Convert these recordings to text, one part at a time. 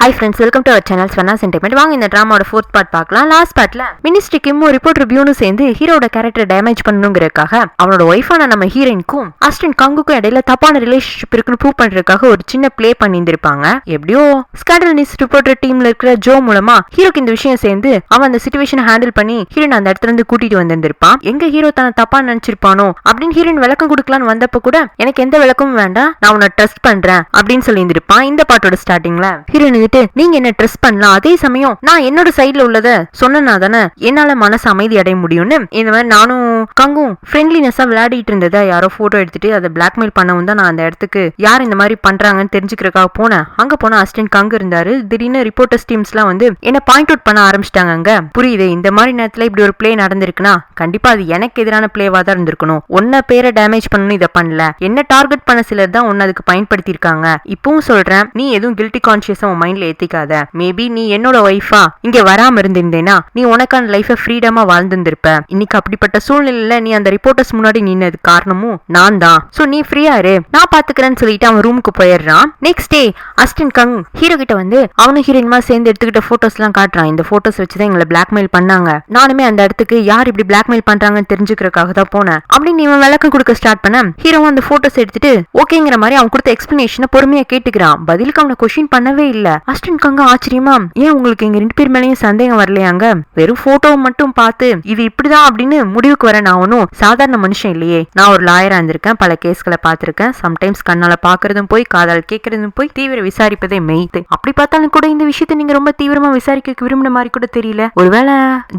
Hi friends, welcome to our channel Swarna Sentiment. வாங்க இந்த டிராமாவோட 4th part பார்க்கலாம். Last பார்ட்ல மினிஸ்ட்ரி கிம்மும் ரிப்போர்ட்டர் பியூனும் சேர்ந்து ஹீரோட கேரக்டர் டேமேஜ் பண்ணணுங்கிறதுக்காக அவனோட ஒய்ஃபான நம்ம ஹீரோயினுக்கும் ஆஸ்டின் கங்குக்கும் இடையில தப்பான ரிலேஷன்ஷிப் இருக்குன்னு ப்ரூவ் பண்றதுக்காக ஒரு சின்ன பிளே பண்ணியிருந்திருப்பாங்க. எப்படியோ ஸ்கேண்டல் நியூஸ் ரிப்போர்ட்டர் டீம்ல இருக்கிற ஜோ மூலமா ஹீரோக்கு இந்த விஷயம் சேர்ந்து அவன் அந்த சிச்சுவேஷனை ஹேண்டில் பண்ணி ஹீரோயின் அந்த இடத்துல இருந்து கூட்டிட்டு வந்திருந்திருப்பான். எங்க ஹீரோ தன்னை தப்பா நினைச்சிருப்பானோ அப்படின்னு ஹீரோயின் விளக்கம் கொடுக்கலான்னு வந்தப்ப கூட எனக்கு எந்த விளக்கமும் வேண்டாம், நான் உன்னை ட்ரஸ்ட் பண்றேன் அப்படின்னு சொல்லி இருந்திருப்பான். இந்த பாட்டோட ஸ்டார்டிங்ல ஹீரோயின் நீங்க என்ன ட்ரஸ்ட் பண்ணலாம், அதே சமயம் நான் என்னோட சைட்ல உள்ளத சொன்னா தானே என்னால மனசு அமைதி அடைய முடியும்னு இந்த மாதிரி நானும் கங்கும் ஃப்ரெண்ட்லினஸா விளையாடிட்டு இருந்ததை யாரோ போட்டோ எடுத்துட்டு அதை பிளாக்மெயில் பண்ணவும் தான் நான் அந்த இடத்துக்கு யார் இந்த மாதிரி பண்றாங்கன்னு தெரிஞ்சுக்கிறதுக்காக போனேன். அங்க போன அசிஸ்டன்ட் கங்கு இருந்தாரு. திடீர்னு ரிப்போர்ட்டர்ஸ் டீம்ஸ் எல்லாம் வந்து என்ன பாயிண்ட் அவுட் பண்ண ஆரம்பிச்சிட்டாங்க. அங்க புரியுது, இந்த மாதிரி நேரத்துல இப்படி ஒரு பிளே நடந்திருக்குன்னா கண்டிப்பா அது எனக்கு எதிரான பிளேவா தான் இருந்திருக்கணும். ஒன்ன பேரை டேமேஜ் பண்ணணும் இதை பண்ணல, என்ன டார்கெட் பண்ண சிலர் தான் ஒன்னு அதுக்கு பயன்படுத்தி இருக்காங்க. இப்பவும் சொல்றேன், நீ எதுவும் கில்ட்டி கான்சியஸா உன் மைண்ட்ல ஏத்திக்காத. மேபி நீ என்னோட ஒய்ஃபா இங்க வராம இருந்திருந்தேனா நீ உனக்கான லைஃப ஃப்ரீடமா வாழ்ந்திருந்திருப்ப. இன்னைக்கு அப்படிப்பட்ட சூழ்நிலையில நீ அந்த ரிப்போர்ட்டர்ஸ் முன்னாடி நின்னது காரணமும் நான் தான். சோ நீ ஃப்ரீயா இரு, நான் பாத்துக்கிறேன்னு சொல்லிட்டு அவன் ரூமுக்கு போயிடுறான். நெக்ஸ்ட் டே அசிஸ்டன்ட் கங் ஹீரோ கிட்ட வந்து அவனும் ஹீரோயின்மா சேர்ந்து எடுத்துக்கிட்ட போட்டோஸ் எல்லாம் காட்டுறான். இந்த போட்டோஸ் வச்சுதான் எங்களை பிளாக்மெயில் பண்ணாங்க, நானுமே அந்த இடத்துக்கு யார் இப்படி பிளாக்மெயில் பண்றாங்கன்னு தெரிஞ்சுக்கிறதுக்காக தான் போனேன் அப்படின்னு இவன் விளக்கம் கொடுக்க ஸ்டார்ட் பண்ண ஹீரோவும் அந்த போட்டோஸ் எடுத்துட்டு ஓகேங்கிற மாதிரி அவன் கொடுத்த எக்ஸ்பிளனேஷனை பொறுமையா கேட்டுக்கிறான். பதிலுக்கு அவனை கொஸ்டின் பண்ணவே இல்ல. அசிஸ்டன்ட் கங்க ஆச்சரியமா, ஏன் உங்களுக்கு எங்க 2 பேர் மேலேயும் சந்தேகம் வரலையாங்க? வெறும் போட்டோவை மட்டும் பார்த்து இது இப்படிதான் அப்படின்னு முடிவுக்கு வர நான் ஒன்னும் சாதாரண மனுஷன் இல்லையே. நான் ஒரு லாயரா இருந்திருக்கேன், பல கேஸ்களை பார்த்திருக்கேன். சம்டைம்ஸ் கண்ணால பாக்குறதும் போய் காதால் கேட்கறதும் போய் தீவிர விசாரிப்பதே மெய்து. அப்படி பார்த்தாலும் கூட இந்த விஷயத்தை நீங்க ரொம்ப தீவிரமா விசாரிக்க விரும்பின மாதிரி கூட தெரியல. ஒருவேளை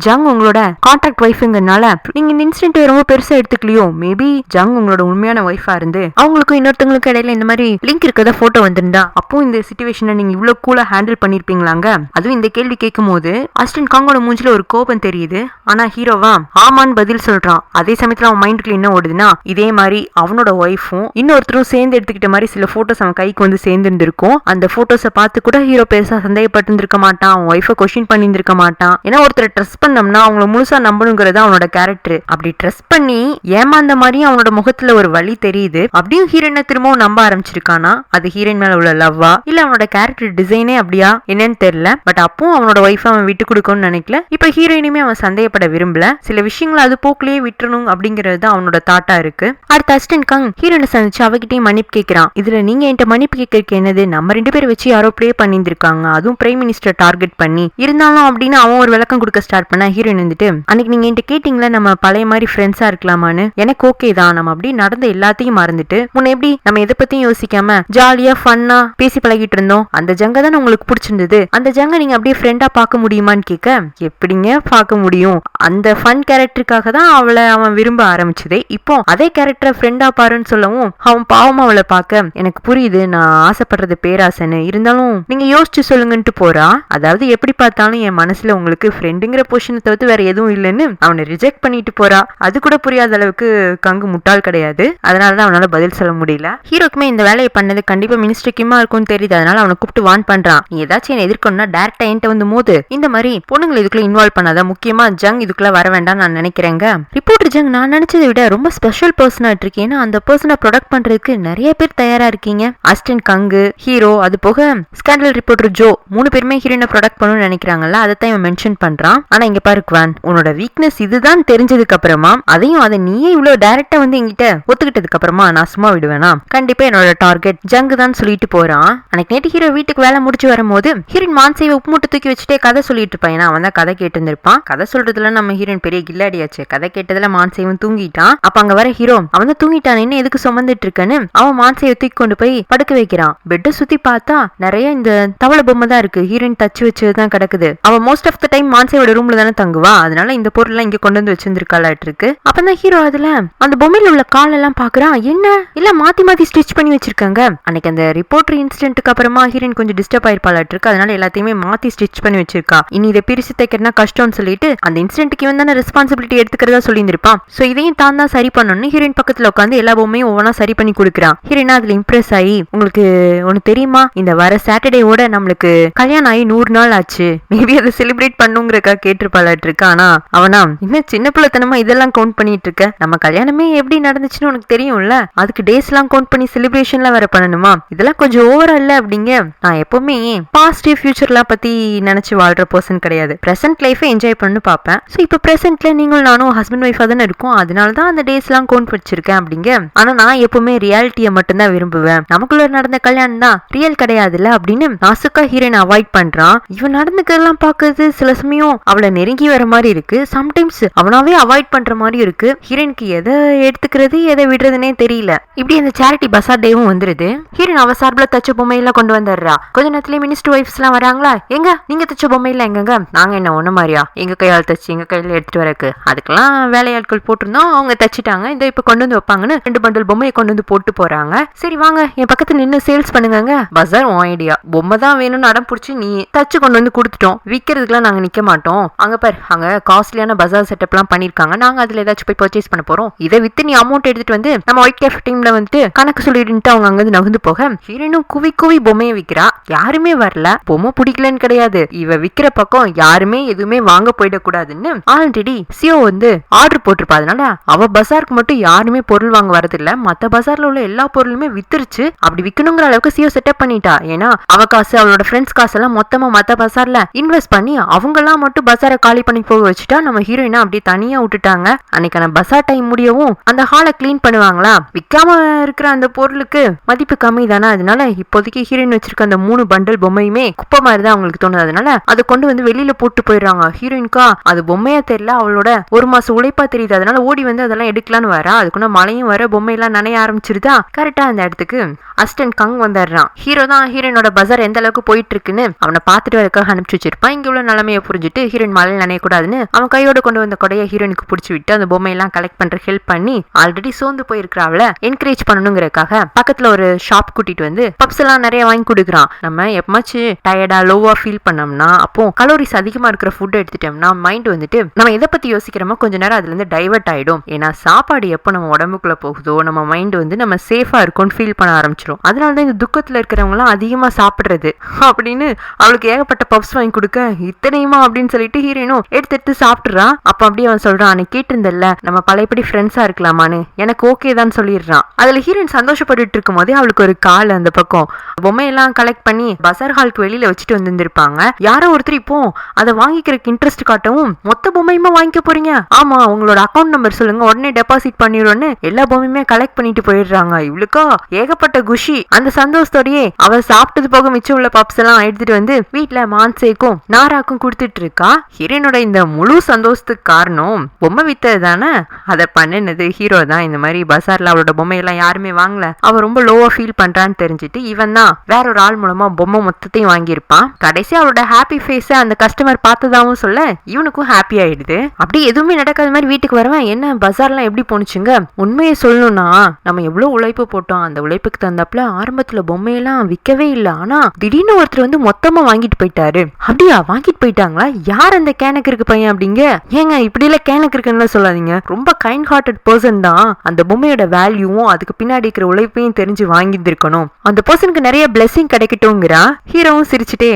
ஜங் உங்களோட கான்ட்ராக்ட் ஒய்ஃப்ங்கனால நீங்க இந்த இன்சிடென்ட் ரொம்ப பெருசா எடுத்துக்கலையோ? மேபி ஜங் உங்களோட உண்மையான ஒய்ஃபா இருந்து அவங்களுக்கும் இன்னொருத்தவங்களுக்கு இடையில இந்த மாதிரி லிங்க் இருக்கதா போட்டோ வந்திருந்தா அப்போ இந்த சிச்சுவேஷனை நீங்க இவ்வளவு கூலா ஹேண்டில் பண்ணிருப்பீங்களாங்க? அதுவும் இந்த கேள்வி கேட்கும் போது அசிஸ்டன்ட் காங்கோட மூஞ்சில ஒரு கோபம் தெரியுது. ஆனா ஹீரோவா ஆமான்னு பதில் சொல்றான். அதே சமயத்துல அவன் மைண்டுக்குள்ள என்ன ஓடுதுன்னா, இதே மாதிரி அவனோட ஒய்ஃபும் இன்னொருத்தரும் சேர்ந்து எடுத்துக்கிட்ட மாதிரி சில போட்டோஸ் அவன் கைக்கு வந்து சேர்ந்து இருந்திருக்கும். அந்த போட்டோஸை பார்த்து கூட ஹீரோ பெருசா சந்தேகப்பட்டு இருந்திருக்க மாட்டான், அவன் ஒய்ஃபை கொஸ்டின் பண்ணி இருந்திருக்க மாட்டான். ஏன்னா ஒருத்தரை ட்ரஸ்ட் பண்ணோம்னா அவங்கள முழுசா நம்பணுங்கிறது அவனோட கேரக்டர். அப்படி ட்ரஸ்ட் பண்ணி ஏமாந்த மாதிரியும் அவனோட முகத்துல ஒரு வழி தெரியுது. அப்படியும் ஹீரோயினை திரும்பவும் நம்ப ஆரம்பிச்சிருக்கானா? அது ஹீரோயின் மேல உள்ள லவ்வா இல்ல அவனோட கேரக்டர் டிசைனே அப்படியா என்னன்னு தெரியல. பட் அப்பவும் அவனோட ஒய்ஃப் அவன் விட்டு கொடுக்கணும்னு நினைக்கல. இப்ப ஹீரோயினுமே அவன் சந்தேகப்பட விரும்பல. சில விஷயங்களை அது போக்குலயே விட்டுறணும் அப்படிங்கிறது தான் அவனோட தாட்டா இருக்கு. அடுத்த அசிஸ்டன்ட் கங் ஹீரோயினை சந்திச்சு அவகிட்டையும் மன்னிப்பு கேட்கிறான். இதுல நீங்க என்கிட்ட மன்னிப்பு கேட்கறதுக்கு என்னது, நம்ம 2 பேர் வச்சு யாரோ பிளே பண்ணிருக்காங்க, அதுவும் பிரைம் மினிஸ்டர் டார்கெட் பண்ணி இருந்தாலும் அப்படின்னு அவன் ஒரு விளக்கம் கொடுக்க ஸ்டார்ட் பண்ண ஹீரோயின் வந்துட்டு அன்னைக்கு நீங்க என்கிட்ட கேட்டீங்களா நம்ம பழைய மாதிரி ஃப்ரெண்ட்ஸா இருக்கலாமான்னு, எனக்கு ஓகே தான். நம்ம அப்படி நடந்த எல்லாத்தையும் மறந்துட்டு முன்ன எப்படி நம்ம எதை பத்தியும் யோசிக்காம ஜாலியா ஃபன்னா பேசி பழகிட்டு இருந்தோம், அந்த ஜங்க தான் உங்களுக்கு பிடிச்சிருந்தது, அந்த ஜங்க நீங்க அப்படியே ஃப்ரெண்டா பார்க்க முடியுமான்னு கேட்க, எப்படிங்க பார்க்க முடியும், அந்த ஃபன் கேரக்டருக்காக தான் அவளை அவன் விரும்ப ஆரம்பிச்சதே. இப்போ அதே கேரக்டரை ஃப்ரெண்டா பாருன்னு சொல்லவும் அவன் பாவமா அவளை பார்க்க, எனக்கு புரியுது நான் ஆசைப்படுறது பேராசைன்னு, இருந்தாலும் நீங்க யோசிச்சு சொல்லுங்கன்ட்டு போறா. அதாவது எப்படி பார்த்தாலும் என் மனசுல உங்களுக்கு ஃப்ரெண்டுங்கிற பொசிஷனை தவிர்த்து வேற எதுவும் இல்லைன்னு அவனை ரிஜெக்ட் பண்ணிட்டு போறா. அது கூட புரியாத அளவுக்கு கங்கு முட்டாள் கிடையாது. அதனாலதான் அவனால பதில் சொல்ல முடியல. ஹீரோக்குமே இந்த வேலையை பண்ணது கண்டிப்பா மினிஸ்டருக்குமா இருக்கும்னு தெரியுது. அதனால அவனை கூப்பிட்டு வான் பண்றான், நீ ஏதாச்சும் என்ன எதிர்க்கணும்னா டைரக்டா என்கிட்ட வந்து மோது, இந்த மாதிரி பொண்ணுங்களை இதுக்குள்ள இன்வால்வ் பண்ணாத, முக்கியமா ஜங் இதுக்குள்ள வர வேண்டாம் நான் நினைக்கிறேங்க. ரிப்போர்ட்டர் ஜங் நான் நினைச்சதை விட ரொம்ப ஸ்பெஷல் பர்சனா இருக்கு, ஏன்னா அந்த பர்சனை ப்ரொடக்ட் பண்றதுக்கு நிறைய பேர் தயாரா இருக்கீங்க. அசிஸ்டன்ட் கங்கு, ஹீரோ, அது போக ஸ்கேண்டல் ரிப்போர்ட்டர் ஜோ 3 பேருமே ஹீரோயினை ப்ரொடக்ட் பண்ணணும்னு நினைக்கிறாங்கல்ல, அதைத்தான் இவன் மென்ஷன் பண்றான். ஆனா இங்க பாரு குவான், உன்னோட வீக்னஸ் இதுதான் தெரிஞ்சதுக்கு அப்புறமா அதையும் அதை நீயே இவ்வளவு டைரக்டா வந்து என்கிட்ட ஒத்துக்கிட்டதுக்கு அப்புறமா நான் சும்மா விடுவேனா? கண்டிப்பா என்னோட டார்கெட் ஜங்கு தான் சொல்லிட்டு போறான். அன்னைக்கு நேற்று ஹீரோ வீட்டுக்கு வேலை முடிச்சு வரும்போது ஹீரோயின் மான்சேவை உப்பு மூட்டை தூக்கி வச்சுட்டே கதை சொல்லிட்டு இருப்பான். ஏன்னா அவன் தான் கதை கேட்டு இருந்திருப்பான். கதை சொல்றதுல நம்ம ஹீரோயின் பெரிய கில்லாடியாச்சு. கதை கேட்டதுல மான்சேவன் தூங்கிட்டான். அப்ப அங்க வர ஹீரோ அவன் தான் தூங்கிட்டான், என்ன எதுக்கு சுமந்துட்டு இருக்கன்னு அவன் மான்சேவை தூக்கி கொண்டு போய் படுக்க வைக்கிறான். பெட்டை சுத்தி பார்த்தா நிறைய இந்த தவளை பொம்மை தான் இருக்கு, ஹீரோயின் தச்சு வச்சதுதான் கிடக்குது. அவன் மோஸ்ட் ஆஃப் த டைம் மான்சேவோட ரூம்ல தானே தங்குவா, அதனால இந்த பொருள் எல்லாம் இங்க கொண்டு வந்து வச்சிருந்திருக்காளாட்டு இருக்கு. அப்பதான் ஹீரோ அதுல அந்த பொம்மையில உள்ள கால் எல்லாம் பாக்குறான். என்ன இல்ல மாத்தி மாத்தி ஸ்டிச் பண்ணி வச்சிருக்காங்க. அன்னைக்கு அந்த ரிப்போர்ட்டர் இன்சிடென்ட்க்கு அப்புறமா ஹீரோயின் கொஞ்சம் டிஸ்டர்ப் ஆயிருப்பாளாட்டு இருக்கு. அதனால எல்லாத்தையுமே மாத்தி ஸ்டிச் பண்ணி வச்சிருக்கா. இனி இதை பிரிச்சு தைக்கிறதுனா கஷ்டம்னு சொல்லிட்டு அந்த இன்சிடென்ட்க்கு இவன் தானே ரெஸ்பான்சிபிலிட்டி எடுத்துக்கிறதா சொல்லியிருந்திருப்பான். சோ இதையும் தான் தான் சரி பண்ணணும்னு ஹீரோயின் பக்கத்துல உட்காந்து எல்லா பொம்மையும் ஒவ்வொன்னா சரி பண்ணி கொடுக்குறான். ஹீரோயின் அதுல இம்ப்ரெஸ் ஆகி, உங்களுக்கு ஒன்னு தெரியுமா, இந்த வர சாட்டர்டேவோட நம்மளுக்கு கல்யாணம் ஆகி 100 நாள் ஆச்சு, மேபி அதை செலிப்ரேட் பண்ணுங்கிறக்கா கேட்டிருப்பாளாட்டு இருக்கு. ஆனா அவனா இன்னும் சின்ன பிள்ளைத்தனமா இதெல்லாம் கவுண்ட் பண்ணிட்டு இருக்க, நம்ம கல்யாணமே எப்படி நடந்துச்சுன்னு உனக்கு தெரியும்ல, அதுக்கு டேஸ் எல்லாம் கவுண்ட் பண்ணி செலிப்ரேஷன்லாம் வேற பண்ணணுமா, இதெல்லாம் கொஞ்சம் ஓவரா இல்ல அப்படிங்க. நான் எப்பவுமே உண்மையே பாஸ்ட் ஃபியூச்சர்லாம் பத்தி நினைச்சு வாழ்ற பர்சன் கிடையாது. பிரசன்ட் லைஃபை என்ஜாய் பண்ணு பார்ப்பேன். ஸோ இப்போ பிரசன்ட்ல நீங்களும் நானும் ஹஸ்பண்ட் ஒய்ஃபா தானே இருக்கும், அதனால தான் அந்த டேஸ் எல்லாம் கவுண்ட் வச்சிருக்கேன் அப்படிங்க. ஆனா நான் எப்பவுமே ரியாலிட்டியை மட்டும்தான் விரும்புவேன். நமக்குள்ள நடந்த கல்யாணம் தான் ரியல் கிடையாதுல்ல அப்படின்னு நாசுக்கா ஹீரோயின் அவாய்ட் பண்றான். இவன் நடந்துக்கிறதெல்லாம் பாக்குறது சில சமயம் அவளை நெருங்கி வர மாதிரி இருக்கு, சம்டைம்ஸ் அவனாவே அவாய்ட் பண்ற மாதிரி இருக்கு. ஹீரோயினுக்கு எதை எடுத்துக்கிறது எதை விடுறதுன்னே தெரியல. இப்படி அந்த சேரிட்டி பசார் டேவும் வந்துருது. ஹீரோயின் அவ சார்பில் தச்ச பொம்மையெல்லாம் கொண்டு வந்துடுறா. கொஞ்ச நேரத்துல மினிஸ்டர் ஒய்ஃப்ஸ் எல்லாம் வராங்களா, எங்க நீங்க தச்ச பொம்மையில எங்க, நாங்க என்ன ஒண்ணு மாதிரியா எங்க கையால் தச்சு எங்க கையில எடுத்துட்டு வரக்கு, அதுக்கெல்லாம் வேலையாட்கள் போட்டிருந்தோம், அவங்க தச்சிட்டாங்க, இந்த இப்ப கொண்டு வந்து வைப்பாங்கன்னு 2 பண்டல் பொம்மையை கொண்டு வந்து போட்டு போறாங்க. சரி வாங்க என் பக்கத்துல நின்று சேல்ஸ் பண்ணுங்க. பசார் உன் ஐடியா, பொம்மை தான் வேணும்னு அடம் பிடிச்சி நீ தச்சு கொண்டு வந்து கொடுத்துட்டோம், விற்கிறதுக்குலாம் நாங்க நிக்க மாட்டோம். அங்க பாரு அங்க காஸ்ட்லியான பசார் செட்டப் எல்லாம் பண்ணிருக்காங்க, நாங்க அதுல ஏதாச்சும் போய் பர்ச்சேஸ் பண்ண போறோம், இதை வித்து நீ அமௌண்ட் எடுத்துட்டு வந்து நம்ம ஒயிட் கேஃப் டீம்ல வந்துட்டு கணக்கு சொல்லிட்டு அவங்க அங்க நகர்ந்து போக ஹீரோனும் குவி குவி பொம்மையை விற்கிறா. யாருமே வரல, பொம்மை பிடிக்கலன்னு கிடையாது, இவ விக்கிற பக்கம் யாருமே எதுவுமே வாங்க போயிடக்கூடாதுன்னு ஆல்ரெடி சியோ வந்து ஆர்டர் போட்டிருப்பா. அதனால அவ பசாருக்கு மட்டும் யாருமே பொருள் வாங்க வரதில்ல, மத்த பசார்ல உள்ள எல்லா பொருளுமே வித்துருச்சு. அப்படி விக்கணுங்கிற அளவுக்கு சியோ செட்டப் பண்ணிட்டா. ஏன்னா அவ காசு அவளோட ஃப்ரெண்ட்ஸ் காசு எல்லாம் மொத்தமா மத்த பசார்ல இன்வெஸ்ட் பண்ணி அவங்க எல்லாம் மட்டும் பசாரை காலி பண்ணி போக வச்சுட்டா நம்ம ஹீரோயினா அப்படியே தனியா விட்டுட்டாங்க. அன்னைக்கான பசார் டைம் முடியவும் அந்த ஹாலை கிளீன் பண்ணுவாங்களா, விற்காம இருக்கிற அந்த பொருளுக்கு மதிப்பு கம்மி தானே, அதனால இப்போதைக்கு ஹீரோயின் வச்சிருக்க அந்த 3 பண்டல் பொம்மையுமே குப்பை மாதிரி தான் அவங்களுக்கு தோணுது. அதனால அதை கொண்டு வந்து வெளியில போட்டு போயிடுறாங்க. ஹீரோயின்கா அது பொம்மையா தெரியல, அவளோட 1 மாசம் உழைப்பா தெரியுது. அதனால ஓடி வந்து அதெல்லாம் எடுக்கலான்னு வரா. அதுக்குள்ள மழையும் வர பொம்மையெல்லாம் நனைய ஆரம்பிச்சிருதா. கரெக்டா அந்த இடத்துக்கு அசிஸ்டன்ட் கங் வந்துடுறான். ஹீரோ தான் ஹீரோயினோட பசார் எந்த அளவுக்கு போயிட்டு இருக்குன்னு அவனை பார்த்துட்டு வரக்காக அனுப்பிச்சு வச்சிருப்பான். இங்க உள்ள நிலைமையை புரிஞ்சுட்டு ஹீரோயின் மழையில் நனையக்கூடாதுன்னு அவன் கையோட கொண்டு வந்த கொடையை ஹீரோயினுக்கு பிடிச்சி விட்டு அந்த பொம்மையெல்லாம் கலெக்ட் பண்ற ஹெல்ப் பண்ணி ஆல்ரெடி சோர்ந்து போயிருக்கிற அவளை என்கரேஜ் பண்ணணுங்கிறக்காக பக்கத்துல ஒரு ஷாப் கூட்டிட்டு வந்து பப்ஸ் எல்லாம் நிறைய வாங்கி கொடுக்குறான். நம்ம எப்பமாச்சு டயர்டா லோவா ஃபீல் பண்ணோம்னா, அப்போ கலோரிஸ் அதிகமா இருக்கிற ஃபுட் எடுத்துட்டோம்னா மைண்ட் வந்துட்டு நம்ம எதை பத்தி யோசிக்கிறோமோ கொஞ்ச நேரம் அதுல இருந்து டைவர்ட் ஆயிடும். ஏன்னா சாப்பாடு எப்போ நம்ம உடம்புக்குள்ள போகுதோ நம்ம மைண்ட் வந்து நம்ம சேஃபா இருக்கும்னு ஃபீல் பண்ண ஆரம்பிச்சிடும். அதனாலதான் இந்த துக்கத்துல இருக்கிறவங்க எல்லாம் அதிகமா சாப்பிடுறது அப்படின்னு அவளுக்கு ஏகப்பட்ட பப்ஸ் வாங்கி கொடுக்க இத்தனையுமா அப்படின்னு சொல்லிட்டு ஹீரோயினும் எடுத்து சாப்பிட்டுறான். அப்ப அப்படியே அவன் சொல்றான், அன்னைக்கு கேட்டிருந்தல்ல நம்ம பழையபடி ஃப்ரெண்ட்ஸா இருக்கலாமான்னு, எனக்கு ஓகே தான் சொல்லிடுறான். அதுல ஹீரோயின் சந்தோஷப்பட்டு இருக்கும் போதே அவளுக்கு ஒரு கால் அந்த பக்கம் பொம்மையெல்லாம் கலெக்ட் பண்ணி பசார் ஹாலுக்கு வெளியில வச்சுட்டு வந்திருப்பாங்க. யாரோ ஒருத்தர் இப்போ அதை வாங்கிக்கிறதுக்கு இன்ட்ரெஸ்ட் காட்டவும் மொத்த பொம்மையுமா வாங்கிக்க போறீங்க, ஆமா உங்களோட அக்கௌண்ட் நம்பர் சொல்லுங்க உடனே டெபாசிட் பண்ணிடுவோன்னு எல்லா பொம்மையுமே கலெக்ட் பண்ணிட்டு போயிடுறாங்க. இவளுக்கா ஏகப்பட்ட குஷி. அந்த சந்தோஷத்தோடயே அவ சாப்பிட்டது போக மிச்சம் உள்ள பப்ஸ் எல்லாம் எடுத்துட்டு வந்து வீட்டுல மான்சேக்கும் நாராக்கும் கொடுத்துட்டு இருக்கா. ஹீரோனோட இந்த முழு சந்தோஷத்துக்கு காரணம் பொம்மை வித்தது தானே, அதை பண்ணினது ஹீரோ தான். இந்த மாதிரி பசார்ல அவளோட பொம்மையெல்லாம் யாருமே வாங்கல, அவ ரொம்ப லோவா ஃபீல் பண்றான்னு தெரிஞ்சுட்டு இவன் தான் வேற ஒரு ஆள் மூலமா பொம்மை மொத்தத்தையும் வாங்கியிருப்பான். கடைசி அவளோட ஹாப்பி ஃபேஸ அந்த கஸ்டமர் பார்த்ததாவும் சொல்ல இவனுக்கும் ஹாப்பி ஆயிடுது. அப்படி எதுவுமே நடக்காத மாதிரி வீட்டுக்கு வருவேன். என்ன பசார்லாம் எப்படி போனுச்சுங்க, உண்மையை சொல்லணும்னா நம்ம எவ்வளவு உழைப்பு போட்டோம், அந்த உழைப்புக்கு தந்தாப்புல ஆரம்பத்துல பொம்மையெல்லாம் விற்கவே இல்லை, ஆனா திடீர்னு ஒருத்தர் வந்து மொத்தமா வாங்கிட்டு போயிட்டாரு. அப்படியா வாங்கிட்டு போயிட்டாங்களா, யார் அந்த கேனக்கு இருக்கு பையன் அப்படிங்க, ஏங்க இப்படி எல்லாம் கேனக்கு இருக்குன்னு சொல்லாதீங்க, ரொம்ப கைண்ட் ஹார்ட்டட் பர்சன் தான். அந்த பொம்மையோட வேல்யூவும் அதுக்கு பின்னாடி இருக்கிற உழைப்பையும் தெரிஞ்சு வாங்கியிருக்கணும், அந்த பர்சனுக்கு நிறைய பிளெஸிங் கிடைக்கட்டும்ங்கிறா. ஹீரோவும் சிரிச்சுட்டே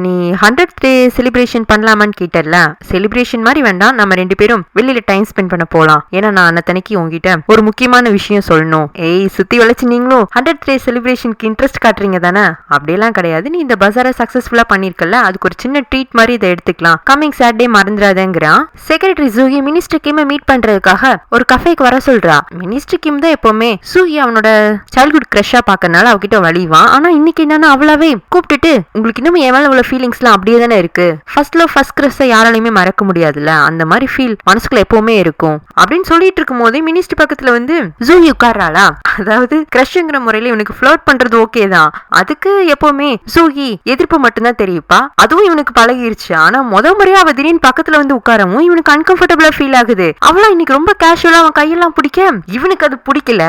நீ 100th டே செலிப்ரேஷன் பண்ணலாமான்னு கேட்டல, செலிப்ரேஷன் மாதிரி வேண்டாம், நம்ம 2 பேரும் வெளியில டைம் ஸ்பெண்ட் பண்ண போலாம், ஏன்னா நான் அன்னத்தனைக்கு உங்ககிட்ட ஒரு முக்கியமான விஷயம் சொல்லணும். ஏய் சுத்தி வளைச்சு நீங்களும் 100th டே செலிப்ரேஷனுக்கு இன்ட்ரெஸ்ட் காட்டுறீங்க தானே, அப்படியெல்லாம் கிடையாது, நீ இந்த பசாரை சக்சஸ்ஃபுல்லா பண்ணிருக்கல, அதுக்கு ஒரு சின்ன ட்ரீட் மாதிரி இதை எடுத்துக்கலாம், கமிங் சாட்டர்டே மறந்துடாதேங்கிறான். Secretary Juhee minister Kim meet பண்றதுக்காக ஒரு கஃபேக்கு வர சொல்றா. மினிஸ்டர் கிம் தான் எப்பவுமே சூஹி அவனோட சைல்ட்ஹுட் கிரஷா பாக்கறனால அவகிட்ட வலிவான். ஆனா இன்னைக்கு என்னன்னா அவளாவே கூப்பிட்டுட்டு உங்களுக்கு இன்னும் என் மேல உள்ள ஃபீலிங்ஸ் எல்லாம் அப்படியே தானே இருக்கு, ஃபர்ஸ்ட் லவ் ஃபர்ஸ்ட் கிரஷை யாராலையுமே மறக்க முடியாதுல்ல, அந்த மாதிரி ஃபீல் மனசுக்குள்ள எப்பவுமே இருக்கும் அப்படின்னு சொல்லிட்டு இருக்கும் போதே மினிஸ்டர் பக்கத்துல வந்து ஜூஹி உட்கார்றாளா. அதாவது கிரஷ்ங்கிற முறையில இவனுக்கு ஃப்ளர்ட் பண்றது ஓகே தான், அதுக்கு எப்பவுமே ஜூஹி எதிர்ப்பு மட்டும்தான் தெரியுப்பா, அதுவும் இவனுக்கு பழகிருச்சு. ஆனா முறையா அவ திடீர்னு பக்கத்துல வந்து உட்காரவும் இவனுக்கு அன்கம்ஃபர்டபுளா ஃபீல் ஆகுது. அவளா இன்னைக்கு ரொம்ப கேஷுவலா அவன் கையெல்லாம் பிடிக்க இவனுக்கு அது பிடிக்கல,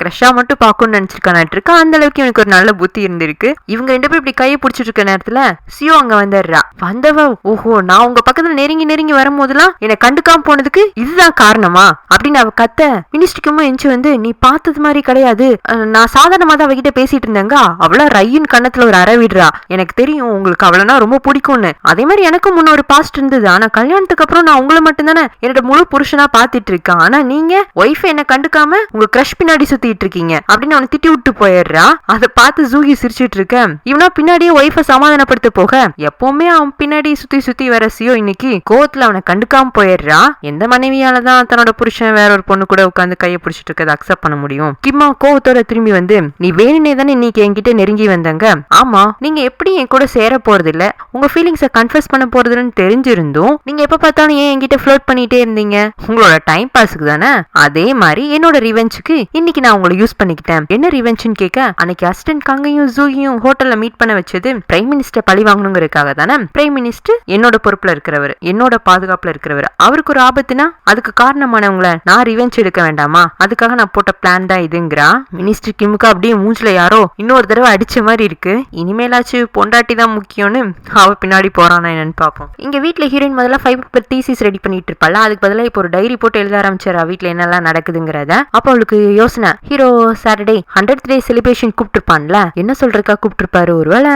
கிரஷா மட்டும் பாக்கணும்னு நினைச்சிருக்கான் இருக்கா. அந்த அளவுக்கு இவனுக்கு ஒரு நல்ல புத்தி இருந்திருக்கு. இவங்க 2 பேரும் இப்படி கையை பிடிச்சிட்டு இருக்க நேரத்துல சியோ அங்க வந்துடுறா. வந்தவ ஓஹோ நான் உங்க பக்கத்துல நெருங்கி வரும்போதெல்லாம் என்னை கண்டுக்காம போனதுக்கு இதுதான் காரணமா அப்படின்னு அவ கத்த, மினிஸ்டருக்கும் எஞ்சி வந்து நீ பார்த்தது மாதிரி கிடையாது, நான் சாதாரணமா தான் அவகிட்ட பேசிட்டு இருந்தேங்க, அவளா ரையின் கண்ணத்துல ஒரு அறை விடுறா, எனக்கு தெரியும் உங்களுக்கு அவளனா ரொம்ப பிடிக்கும்னு, அதே மாதிரி எனக்கும் முன்ன ஒரு பாஸ்ட் இருந்தது, ஆனா கல்யாணத்துக்கு அப்புறம் நான் உங்களை மட்டும் தானே என்னோட முழு புருஷனா பாத்துட்டு இருக்கேன், ஆனா நீங்க ஒய்ஃப் என்ன கண்டுக்காம உங்க கிரஷ் பின்னாடி சுத்திட்டு இருக்கீங்க அப்படின்னு அவனை திட்டி விட்டு போயிடுறா. அதை பார்த்து ஜூஹி சிரிச்சிட்டு இருக்க, இவனா பின்னாடியே ஒய்ஃபை சமாதானப்படுத்த போக எப்பவுமே அவன் பின்னாடி சுத்தி சுத்தி வர சியோ இன்னைக்கு கோவத்துல அவனை கண்டுக்காம போயிடுறா. எந்த மனைவியாலதான் தன்னோட புருஷன் வேற ஒரு பொண்ணு கூட உட்காந்து கையை பிடிச்சிட்டு இருக்கதை அக்செப்ட் பண்ண முடியும்? கிம்மா கோவத்தோட திரும்பி வந்து, நீ வேணுனே தானே இன்னைக்கு என்கிட்ட நெருங்கி வந்தாங்க. ஆமா, நீங்க எப்படி என் கூட சேர போறது இல்ல, உங்க ஃபீலிங்ஸை கன்ஃபஸ் பண்ண போறதுன்னு தெரிஞ்சிருந்தும் நீங்க எப்ப பார்த்தாலும் ஏன் என்கிட்ட ஃப்ளோட் பண்ணிட்டே இருந்தீங்க? உங்களோட டைம் பாஸுக்கு தானே. அதே மாதிரி என்னோட ரிவெஞ்சுக்கு இன்னைக்கு நான் உங்களை யூஸ் பண்ணிக்கிட்டேன். என்ன ரிவெஞ்சுன்னு கேட்க, அன்னைக்கு அசிஸ்டன்ட் கங்கையும் ஜூயும் ஹோட்டல்ல மீட் பண்ண வச்சது பிரைம் மினிஸ்டர் பழி வாங்கணுங்கிறதுக்காக தானே. பிரைம் மினிஸ்டர் என்னோட பொறுப்புல இருக்கிறவர், என்னோட பாதுகாப்புல இருக்கிறவர். அவருக்கு ஒரு ஆபத்துனா அதுக்கு காரணமானவங்கள நான் ரிவெஞ்ச் எடுக்க வேண்டாமா? அதுக்காக நான் போட்ட பிளான் தான் இதுங்கிறா. மினிஸ்டர் கிமுக்கு அப்படியே மூஞ்சில யாரோ இன்னொரு தடவை அடிச்ச மாதிரி இருக்கு. இனிமேலாச்சு பொண்டாட்டி தான் முக்கியம்னு அவ பின்னாடி போறானா என்னன்னு பாப்போம். இங்க வீட்டுல ஹீரோயின் முதல்ல 5 பேப்பர் தீசிஸ் ரெடி பண்ணிட்டு இருப்பாள். அதுக்கு பதிலாக இப்போ ஒரு டைரி போட்டு எழுத ஆரம்பிச்சாரா வீட்டுல என்னெல்லாம் நடக்குதுங்கிறத. அப்ப அவளுக்கு யோசனை, hero Saturday 100th day celebration கூப்பிட்டுருப்பான்ல, என்ன சொல்றக்கா கூப்பிட்டுருப்பாரு, ஒருவேளை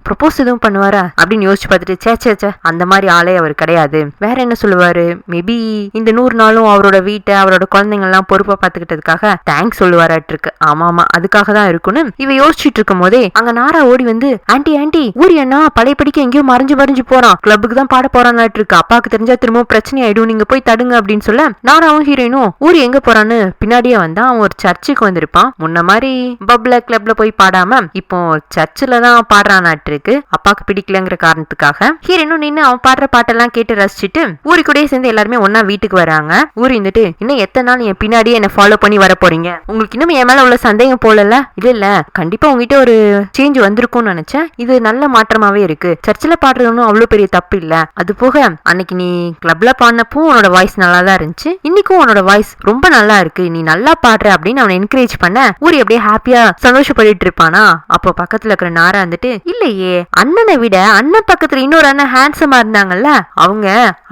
ப்ரொபோஸ் எதுவும் பண்ணுவாரா அப்படின்னு யோசிச்சு பார்த்துட்டு, சே அந்த மாதிரி ஆளே அவர் கிடையாது. வேற என்ன சொல்லுவாரு, மேபி இந்த 100 நாளும் அவரோட வீட்டை அவரோட குழந்தைங்க எல்லாம் பொறுப்பா பாத்துக்கிட்டதுக்காக தேங்க்ஸ் சொல்லுவாராட்டு இருக்கு. ஆமா அதுக்காக தான் இருக்குன்னு இவ யோசிச்சுட்டு இருக்கும் போதே அங்க நாரா ஓடி வந்து, ஆண்டி ஊரி அண்ணா பழைய படிக்க எங்கேயோ மறைஞ்சு போறான், கிளப்புக்கு தான் பாட போறான்னாட்டு இருக்கு, அப்பாவுக்கு தெரிஞ்சா திரும்ப பிரச்சனை ஆயிடும், நீங்க போய் தடுங்க அப்படின்னு சொல்ல, நாராவும் ஹீரோயினும் ஊரி எங்க போறான்னு பின்னாடியே வந்தா. அவன் ஒரு சர்ச்சுக்கு வந்திருப்பான். முன்ன மாதிரி பப்ல கிளப்ல போய் பாடாம இப்போ சர்ச்சில் தான் பாடுறானாட்டு இருக்கு. அப்பாக்கு பிடிக்கலங்கிற காரணத்துக்காக ஹீரோயினும் நின்று அவன் பாடுற பாட்டெல்லாம் கேட்டு ரசிச்சுட்டு ஊரி கூட சேர்ந்து எல்லாருமே ஒன்னா வீட்டுக்கு வராங்க. ஊரி இருந்துட்டு, இன்னும் எத்தனை நாள் என் பின்னாடியே என்ன ஃபாலோ பண்ணி வர போறீங்க, உங்களுக்கு இன்னும் என் மேல உள்ள சந்தேகம் போலல? இல்ல கண்டிப்பா உங்ககிட்ட ஒரு சேஞ்ச் வந்திருக்கும்னு நினைச்சேன், இது நல்ல மாற்றமாவே இருக்கு, சர்ச்சில் பாடுறதுன்னு அவ்வளவு பெரிய தப்பு இல்ல. அது போக அன்னைக்கு நீ கிளப்ல பாடினப்போ உன்னோட வாய்ஸ் நல்லா தான் இருந்துச்சு, இன்னைக்கும் உன்னோட வாய்ஸ் ரொம்ப நல்லா இருக்கு, நீ நல்லா பாடுற அப்படின்னு அவனை என்கரேஜ் பண்ண ஊரி அப்படியே ஹாப்பியா சந்தோஷப்பட்டு இருப்பானா. அப்போ பக்கத்துல இருக்கிற நாரா வந்துட்டு, இல்லையே அண்ணனை விட அண்ணன் பக்கத்துல இன்னொரு அண்ணன் ஹேண்ட்ஸமா இருந்தாங்கல்ல, அவங்க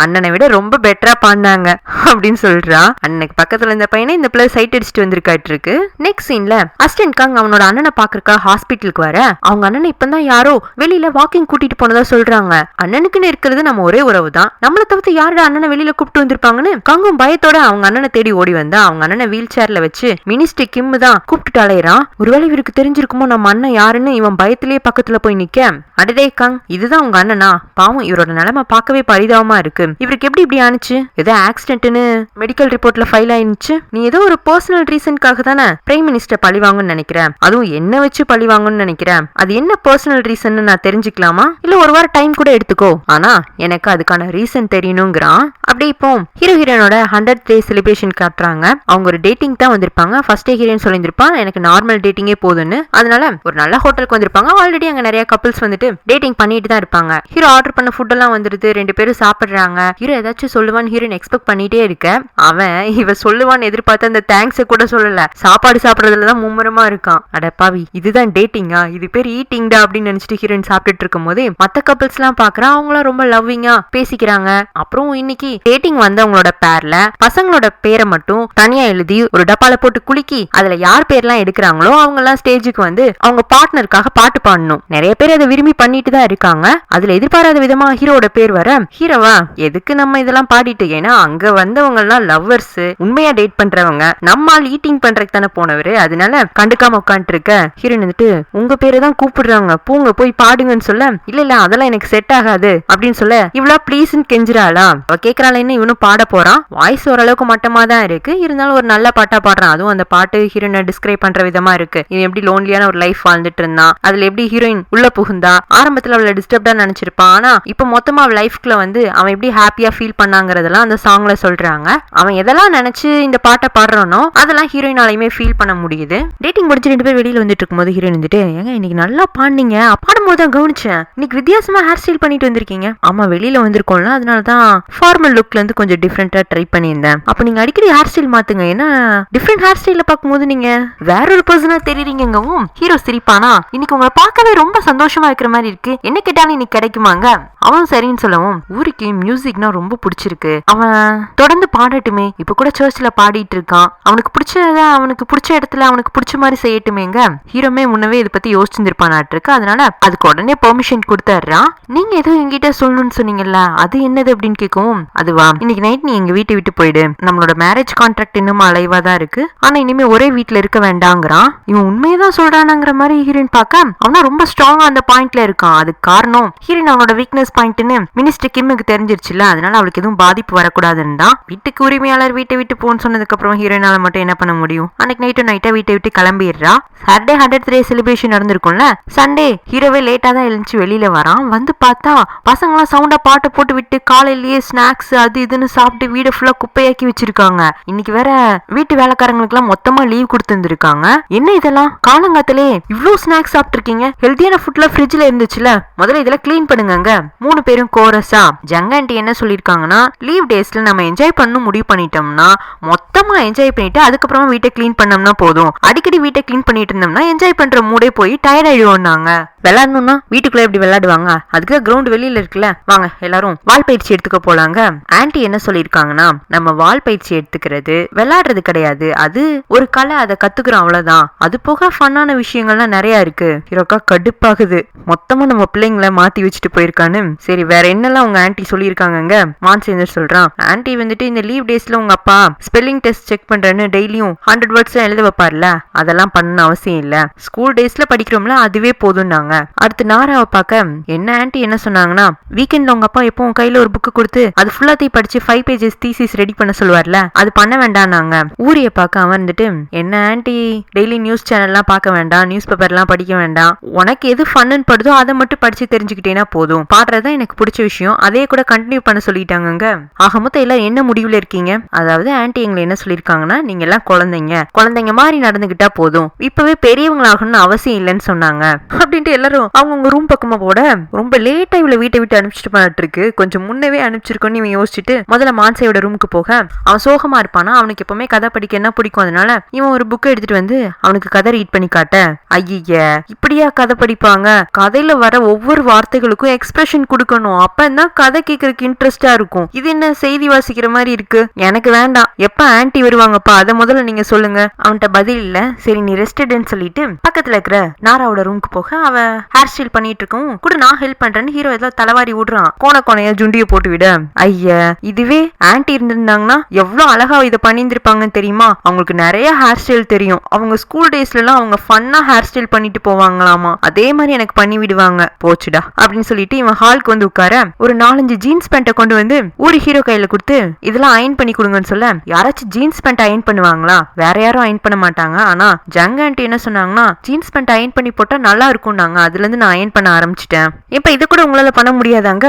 அண்ணனை விட ரொம்ப பெட்டரா பாடினாங்க அப்படின்னு சொல்றா. அன்னைக்கு பக்கத்துல இந்த பையனை இந்த பிள்ளை சைட் அடிச்சுட்டு வந்திருக்காட்டு இருக்கு. நெக்ஸ்ட் சீன்ல அசிஸ்டன்ட் கங் அவனோட அண்ணனை பாக்குறக்கா ஹாஸ்பிட்டலுக்கு வர, அவங்க அண்ணனை இப்பதான் யாரோ வெளியில வாக்கிங் கூட்டிட்டு போனதா சொல்றாங்க. அண்ணனுக்குன்னு இருக்கிறது நம்ம ஒரே உறவு தான், நம்மளை தவிர்த்து யாரோட அண்ணனை வெளியில கூப்பிட்டு வந்திருப்பாங்கன்னு கங்கும் பயத்தோட அவங்க அண்ணனை தேடி ஓடி வந்தா. அவங்க அண்ணனை வீல் சேர்ல வச்சு மினிஸ்டர் கிம் தான் கூப்பிட்டு அலையறான். ஒருவேளை இவருக்கு தெரிஞ்சிருக்குமோ நம்ம அண்ணன் யாருன்னு இவன் பயத்திலேயே பக்கத்துல போய் நிக்க, அடடே கங் இதுதான் உங்க அண்ணனா, பாவம் இவரோட நிலைமை பார்க்கவே பரிதாபமா இருக்கு, இவருக்கு எப்படி இப்படி ஆனிச்சு, ஏதோ ஆக்சிடென்ட்னு மெடிக்கல் ரிப்போர்ட்ல ஃபைல் ஆயிடுச்சு, நீ ஏதோ ஒரு பர்சனல் ரீசனுக்காக தானே பிரைம் மினிஸ்டர் பழி வாங்கன்னு நினைக்கிறேன், அதுவும் என்ன வச்சு பழி வாங்கன்னு நினைக்கிறேன், அது என்ன பர்சனல் ரீசன் நான் தெரிஞ்சுக்கலாமா, இல்ல ஒரு வாரம் டைம் கூட எடுத்துக்கோ, ஆனா எனக்கு அதுக்கான ரீசன் தெரியணுங்கிறான். அப்படி இப்போ ஹீரோயினோட 100th டே செலிப்ரேஷன் காட்டுறாங்க. அவங்க ஒரு டேட்டிங் தான் வந்திருப்பாங்க. ஃபர்ஸ்ட் டே ஹீரோயின் சொல்லியிருப்பான் எனக்கு நார்மல் டேட்டிங்கே போதுன்னு, அதனால ஒரு நல்ல ஹோட்டலுக்கு வந்திருப்பாங்க. ஆல்ரெடி அங்க நிறைய கப்பிள்ஸ் வந்துட்டு டேட்டிங் பண்ணிட்டு தான் இருப்பாங்க. ஹீரோ ஆர்டர் பண்ண ஃபுட் எல்லாம் வந்துருது, 2 பேரும் சாப்பிடுறாங்க. ஹீரோ ஏதாச்சும் சொல்லுவான்னு ஹீரோயின் எக்ஸ்பெக்ட் பண்ணிட்டே இருக்க, அவன் இவ சொல்லுவான்னு எதிர்பார்த்து அந்த தேங்க்ஸ் கூட சொல்லல, சாப்பாடு சாப்பிடுறதுலதான் மும்முரமா இருக்கான். அட பாவி இதுதான் டேட்டிங்கா, இது பேர் ஈட்டிங்டா அப்படின்னு நினைச்சிட்டு ஹீரோயின் சாப்பிட்டுட்டு இருக்கும் போது மத்த கப்பிள்ஸ் எல்லாம் பாக்குறான். அவங்களாம் ரொம்ப லவ்விங்கா பேசிக்கிறாங்க. அப்புறம் இன்னைக்கு டேட்டிங் வந்தவங்களோட பேர்ல பசங்களோட பேரை மட்டும் தனியா எழுதி ஒரு டப்பால போட்டு குலுக்கி அதுல யார் பேர்லாம் எடுக்கிறாங்களோ அவங்க எல்லாம் ஸ்டேஜுக்கு வந்து அவங்க பார்ட்னருக்காக பாட்டு பாடணும். நிறைய பேர் அதை விரும்பி பண்ணிட்டு தான் இருக்காங்க. அதுல எதிர்பாராத விதமா ஹீரோட பேர் வர, ஹீரோவா எதுக்கு நம்ம இதெல்லாம் பாடிட்டு, ஏன்னா அங்க வந்தவங்க எல்லாம் லவ்வர்ஸ், உண்மையா டேட் பண்றவங்க, நம்மால் ஈட்டிங் பண்றதுக்கு தானே போனவரு, அதனால கண்டுக்காம உட்காந்துட்டு இருக்க. ஹீரோயின் வந்துட்டு உங்க பேரை தான் கூப்பிடுறாங்க, பூங்க போய் பாடுங்கன்னு சொல்ல, இல்ல அதெல்லாம் எனக்கு செட் ஆகாது அப்படின்னு சொல்ல, இவ்வளோ ப்ளீஸ்ன்னு கெஞ்சிராளா. அவ கேக்குறாள் என்ன இவனும் பாட போறான். வாய்ஸ் ஓரளவுக்கு மட்டமா தான் இருக்கு, இருந்தாலும் ஒரு நல்ல பாட்டா பாடுறான். அதுவும் அந்த பாட்டு ஹீரோயினை டிஸ்கிரைப் பண்ற விதமா இருக்கு. இவன் எப்படி லோன்லியான ஒரு லைஃப் வாழ்ந்துட்டு இருந்தான், அதுல எப்படி ஹீரோயின் உள்ள புகுந்தா, ஆரம்பத்துல அவளை டிஸ்டர்ப்டா நினைச்சிருப்பான், ஆனா இப்ப மொத்தமா அவள் லைஃப்ல வந்து அவன் எப்படி ஹாப்பியா ஃபீல் பண்ணாங்கிறதெல்லாம் அந்த சாங்ல சொல்றாங்க. அவன் எதெல்லாம் நினைச்சு இந்த பாட்டை பாடுறானோ அதெல்லாம் ஹீரோயினாலையுமே ஃபீல் பண்ண முடியுது. டேட்டிங் முடிச்சு 2 பேர் வெளியில வந்துட்டு இருக்கும்போது ஹீரோயின் வந்துட்டு, ஏங்க இன்னைக்கு நல்லா பாடுனீங்க, பாடும்போது தான் கவனிச்சேன், இன்னைக்கு வித்தியாசமா ஹேர் ஸ்டைல் பண்ணிட்டு வந்திருக்கீங்க. ஆமா வெளியில வந்திருக்கோம்ல, அதனாலதான் ஃபார்மல் லுக்ல இருந்து கொஞ்சம் டிஃப்ரெண்டா ட்ரை பண்ணியிருந்தேன். அப்ப நீங்க அடிக்கடி ஹேர் ஸ்டைல் மாத்துங்க, ஏன்னா டிஃப்ரெண்ட் ஹேர் ஸ்டைல பார்க்கும்போது நீங்க வேற ஒரு பர்சனா தெரியுறீங்கவும். ஹீரோ சிரிப்பானா, இன்னைக்கு உங்களை பார்க்கவே ரொம்ப சந்தோஷமா இருக்கிற மாதிரி இருக்கு, என்ன கேட்டாலும் இன்னைக்கு கிடைக்குமாங்க. அவன் சரின்னு சொல்லவும் ஊருக்கு மியூசிக்னா ரொம்ப பிடிச்சிருக்கு, அவன் தொடர்ந்து பாடட்டுமே, இப்ப கூட சர்ச்ல பாடிட்டு இருக்கான், அவனுக்கு பிடிச்ச இடத்துல அவனுக்கு பிடிச்ச மாதிரி செய்யட்டுமேங்க. ஹீரோமே முன்னவே இதை பத்தி யோசிச்சிருப்பானாட்டு இருக்கு. அதனால அதுக்கு உடனே பெர்மிஷன் கொடுத்துறான். நீங்க ஏதோ என்கிட்ட சொல்லணும்னு சொன்னீங்கல்ல, அது என்னது அப்படின்னு கேட்கவும், அதுவா, இன்னைக்கு நைட் நீ எங்க வீட்டை விட்டு போயிடு, நம்மளோட மேரேஜ் கான்ட்ராக்ட் இன்னும் அலைவா தான் இருக்கு, ஆனா இனிமே ஒரே வீட்டுல இருக்க வேண்டாங்கிறான். இவன் உண்மையதான் சொல்றானுங்கிற மாதிரி ஹீரோயின் பார்க்க அவனா ரொம்ப ஸ்ட்ராங்கா அந்த பாயிண்ட்ல இருக்கான். அதுக்கு காரணம் ஹீரோயின் அவனோட வீக்னஸ் பாயிண்ட்னு மினிஸ்டர் கிம்முக்கு தெரிஞ்சிருச்சுல, அதனால அவளுக்கு எதுவும் பாதிப்பு வரக்கூடாதுன்னு வீட்டுக்கு உரிமையாளர் வீட்டை விட்டு போன்னு சொன்னதுக்கு அப்புறம் ஹீரோயினால மட்டும் என்ன பண்ண முடியும். அன்னைக்கு நைட்டா வீட்டை விட்டு கிளம்பிடுறா. சாட்டர்டே 100th டே செலிப்ரேஷன் நடந்திருக்கும்ல, சண்டே ஹீரோவே லேட்டா தான் எழுந்துச்சு வெளியில வரான். வந்து பார்த்தா பசங்களாம் சவுண்டா பாட்டை போட்டு விட்டு காலையிலேயே ஸ்நாக்ஸ் அது இதுன்னு சாப்பிட்டு வீடு ஃபுல்லா குப்பையாக்கி வச்சிருக்காங்க. இன்னைக்கு வேற வீட்டு வேலைக்காரங்களுக்கு எல்லாம் மொத்தமா லீவ் கொடுத்துருக்காங்க. என்ன இதெல்லாம் காலங்காத்திலே இவ்ளோ ஸ்நாக்ஸ் சாப்பிட்டு இருக்கீங்க, ஹெல்தியான ஃபுட்ல ஃப்ரிட்ஜ்ல இருந்துச்சுல, முதல்ல இதெல்லாம் கிளீன் பண்ணுங்க. 3 பேரும் கோரஸா ஜங் ஆண்டி என்ன சொல்லிருக்காங்கன்னா, லீவ் டேஸ்ல நம்ம என்ஜாய் பண்ணணும் முடிவு பண்ணிட்டோம்னா மொத்தமா என்ஜாய் பண்ணிட்டு அதுக்கப்புறமா வீட்டை கிளீன் பண்ணோம்னா போதும், அடிக்கடி வீட்டை கிளீன் பண்ணிட்டு இருந்தோம்னா என்ஜாய் பண்ற மூடே போய் டயர்ட் ஆயிடுவோம்னாங்க. விளையாடணும்னா வீட்டுக்குள்ள எப்படி விளையாடுவாங்க, அதுக்கு கிரவுண்ட் வெளியில இருக்குல்ல, வாங்க எல்லாரும் வால் பயிற்சி எடுத்துக்க போலாங்க. ஆன்டி என்ன சொல்லிருக்காங்கன்னா, நம்ம வால் பயிற்சி எடுத்துக்கிறது விளையாடுறது கிடையாது, அது ஒரு கலை, அதை கத்துக்கிறோம் அவ்வளவுதான், அது போக ஃபன்னான விஷயங்கள்லாம் நிறைய இருக்கு. ஹீரோக்கா கடுப்பாகுது, மொத்தமா நம்ம பிள்ளைங்களை மாத்தி வச்சுட்டு போயிருக்கான்னு. சரி வேற என்னெல்லாம் உங்க ஆன்டி சொல்லியிருக்காங்க. மான்சேந்தர் சொல்றான், ஆன்டி வந்துட்டு இந்த லீவ் டேஸ்ல உங்க அப்பா ஸ்பெல்லிங் டெஸ்ட் செக் பண்றேன்னு டெய்லியும் 100 வேர்ட்ஸ் எழுத வைப்பார்ல, அதெல்லாம் பண்ண அவசியம் இல்ல, ஸ்கூல் டேஸ்ல படிக்கிறோம்ல அதுவே போதும்னாங்க. அடுத்து நாராவை பார்க்க என்ன ஆன்டி என்ன சொன்னாங்கன்னா, வீக்கெண்ட்ல உங்க அப்பா எப்போ கையில ஒரு புக்கு கொடுத்து அது ஃபுல்லாத்தையும் படிச்சு 5 pages தீசிஸ் ரெடி பண்ண சொல்லுவார்ல, அது பண்ண வேண்டாம்னாங்க. ஊரிய பார்க்க அவன் வந்துட்டு, என்ன ஆன்டி டெய்லி நியூஸ் சேனல்லாம் பார்க்க வேண்டாம், நியூஸ் பேப்பர்லாம் படிக்க வேண்டாம், உனக்கு எது ஃபன்னு படுதோ அதை மட்டும் படிச்சு தெரிஞ்சுக்கிட்டேன்னா போதும், பாடுறதுதான் எனக்கு பிடிச்ச விஷயம், அதே கூட கண்டினியூ பண்ண சொல்லிட்டாங்க. ஆக மொத்தம் எல்லாம் என்ன முடிவுல இருக்கீங்க, அதாவது ஆன்டி எங்களை என்ன சொல்லிருக்காங்கன்னா, நீங்க எல்லாம் குழந்தைங்க மாதிரி நடந்துகிட்டா போதும், இப்பவே பெரியவங்களாகணும்னு அவசியம் இல்லைன்னு சொன்னாங்க. அப்படின்ட்டு எல்லாரும் அவங்க ரூம் பக்கமா போட ரொம்ப லேட்டா இவளை வீட்டை விட்டு அனுப்பிச்சிட்டு பண்ணிட்டு இருக்கு, கொஞ்சம் முன்னவே அனுப்பிச்சிருக்கோன்னு இவன் யோசிச்சுட்டு முதல்ல மான்சையோட ரூமுக்கு போக, அவன் சோகமா இருப்பானா, அவனுக்கு எப்பவுமே கதை படிக்க என்ன பிடிக்கும், அதனால இவன் ஒரு புக்கை எடுத்துட்டு வந்து அவனுக்கு கதை ரீட் பண்ணி காட்ட, ஐய இப்படியா கதை படிப்பாங்க, கதையில வர ஒவ்வொரு வார்த்தைகளுக்கும் எக்ஸ்பிரஷன் கொடுக்கணும், அப்பதான் கதை கேட்கறதுக்கு இன்ட்ரெஸ்டா இருக்கும், இது என்ன செய்தி வாசிக்கிற மாதிரி இருக்கு, எனக்கு வேண்டாம், எப்ப ஆன்டி வருவாங்கப்பா அதை முதல்ல நீங்க சொல்லுங்க. அவன்கிட்ட பதில் இல்ல. சரி நீ ரெஸ்டட்னு சொல்லிட்டு பக்கத்துல இருக்கிற நாராவோட ரூமுக்கு போக, அவ ஹேர் ஸ்டைல் பண்ணிட்டு இருக்கும் கூட, நான் ஹெல்ப் பண்றேன்னு ஹீரோ ஏதோ தலைவாரி விடுறான், கோணைய ஜுண்டிய போட்டு விட, ஐய இதுவே ஆன்டி இருந்திருந்தாங்கன்னா எவ்வளவு அழகா இதை பண்ணிருப்பாங்கன்னு தெரியுமா, அவங்களுக்கு நிறைய ஹேர் ஸ்டைல் தெரியும், அவங்க ஸ்கூல் டேஸ்ல எல்லாம் அவங்க ஃபன்னா ஹேர் ஸ்டைல் பண்ணிட்டு போவாங்களாமா, அதே மாதிரி எனக்கு பண்ணி விடுவாங்க, போச்சுடா அப்படின்னு சொல்லிட்டு இவன் ஹாலுக்கு வந்து உட்கார, ஒரு 4-5 ஜீன்ஸ் பேண்ட்டை கொண்டு வந்து ஒரு ஹீரோ கையில கொடுத்து, இதெல்லாம் அயன் பண்ணி கொடுங்கன்னு சொல்ல, யாராச்சும் ஜீன்ஸ் பேண்ட் அயன் பண்ணுவாங்களா, வேற யாரும் அயன் பண்ண மாட்டாங்க, ஆனா ஜங் ஆன்டி என்ன சொன்னாங்கன்னா, ஜீன்ஸ் பேண்ட் அயன் பண்ணி போட்டா நல்லா இருக்கும்னாங்க, அதுல இருந்து நான் அயன் பண்ண ஆரம்பிச்சிட்டேன், இப்ப இது கூட உங்களால பண்ண முடியாதாங்க,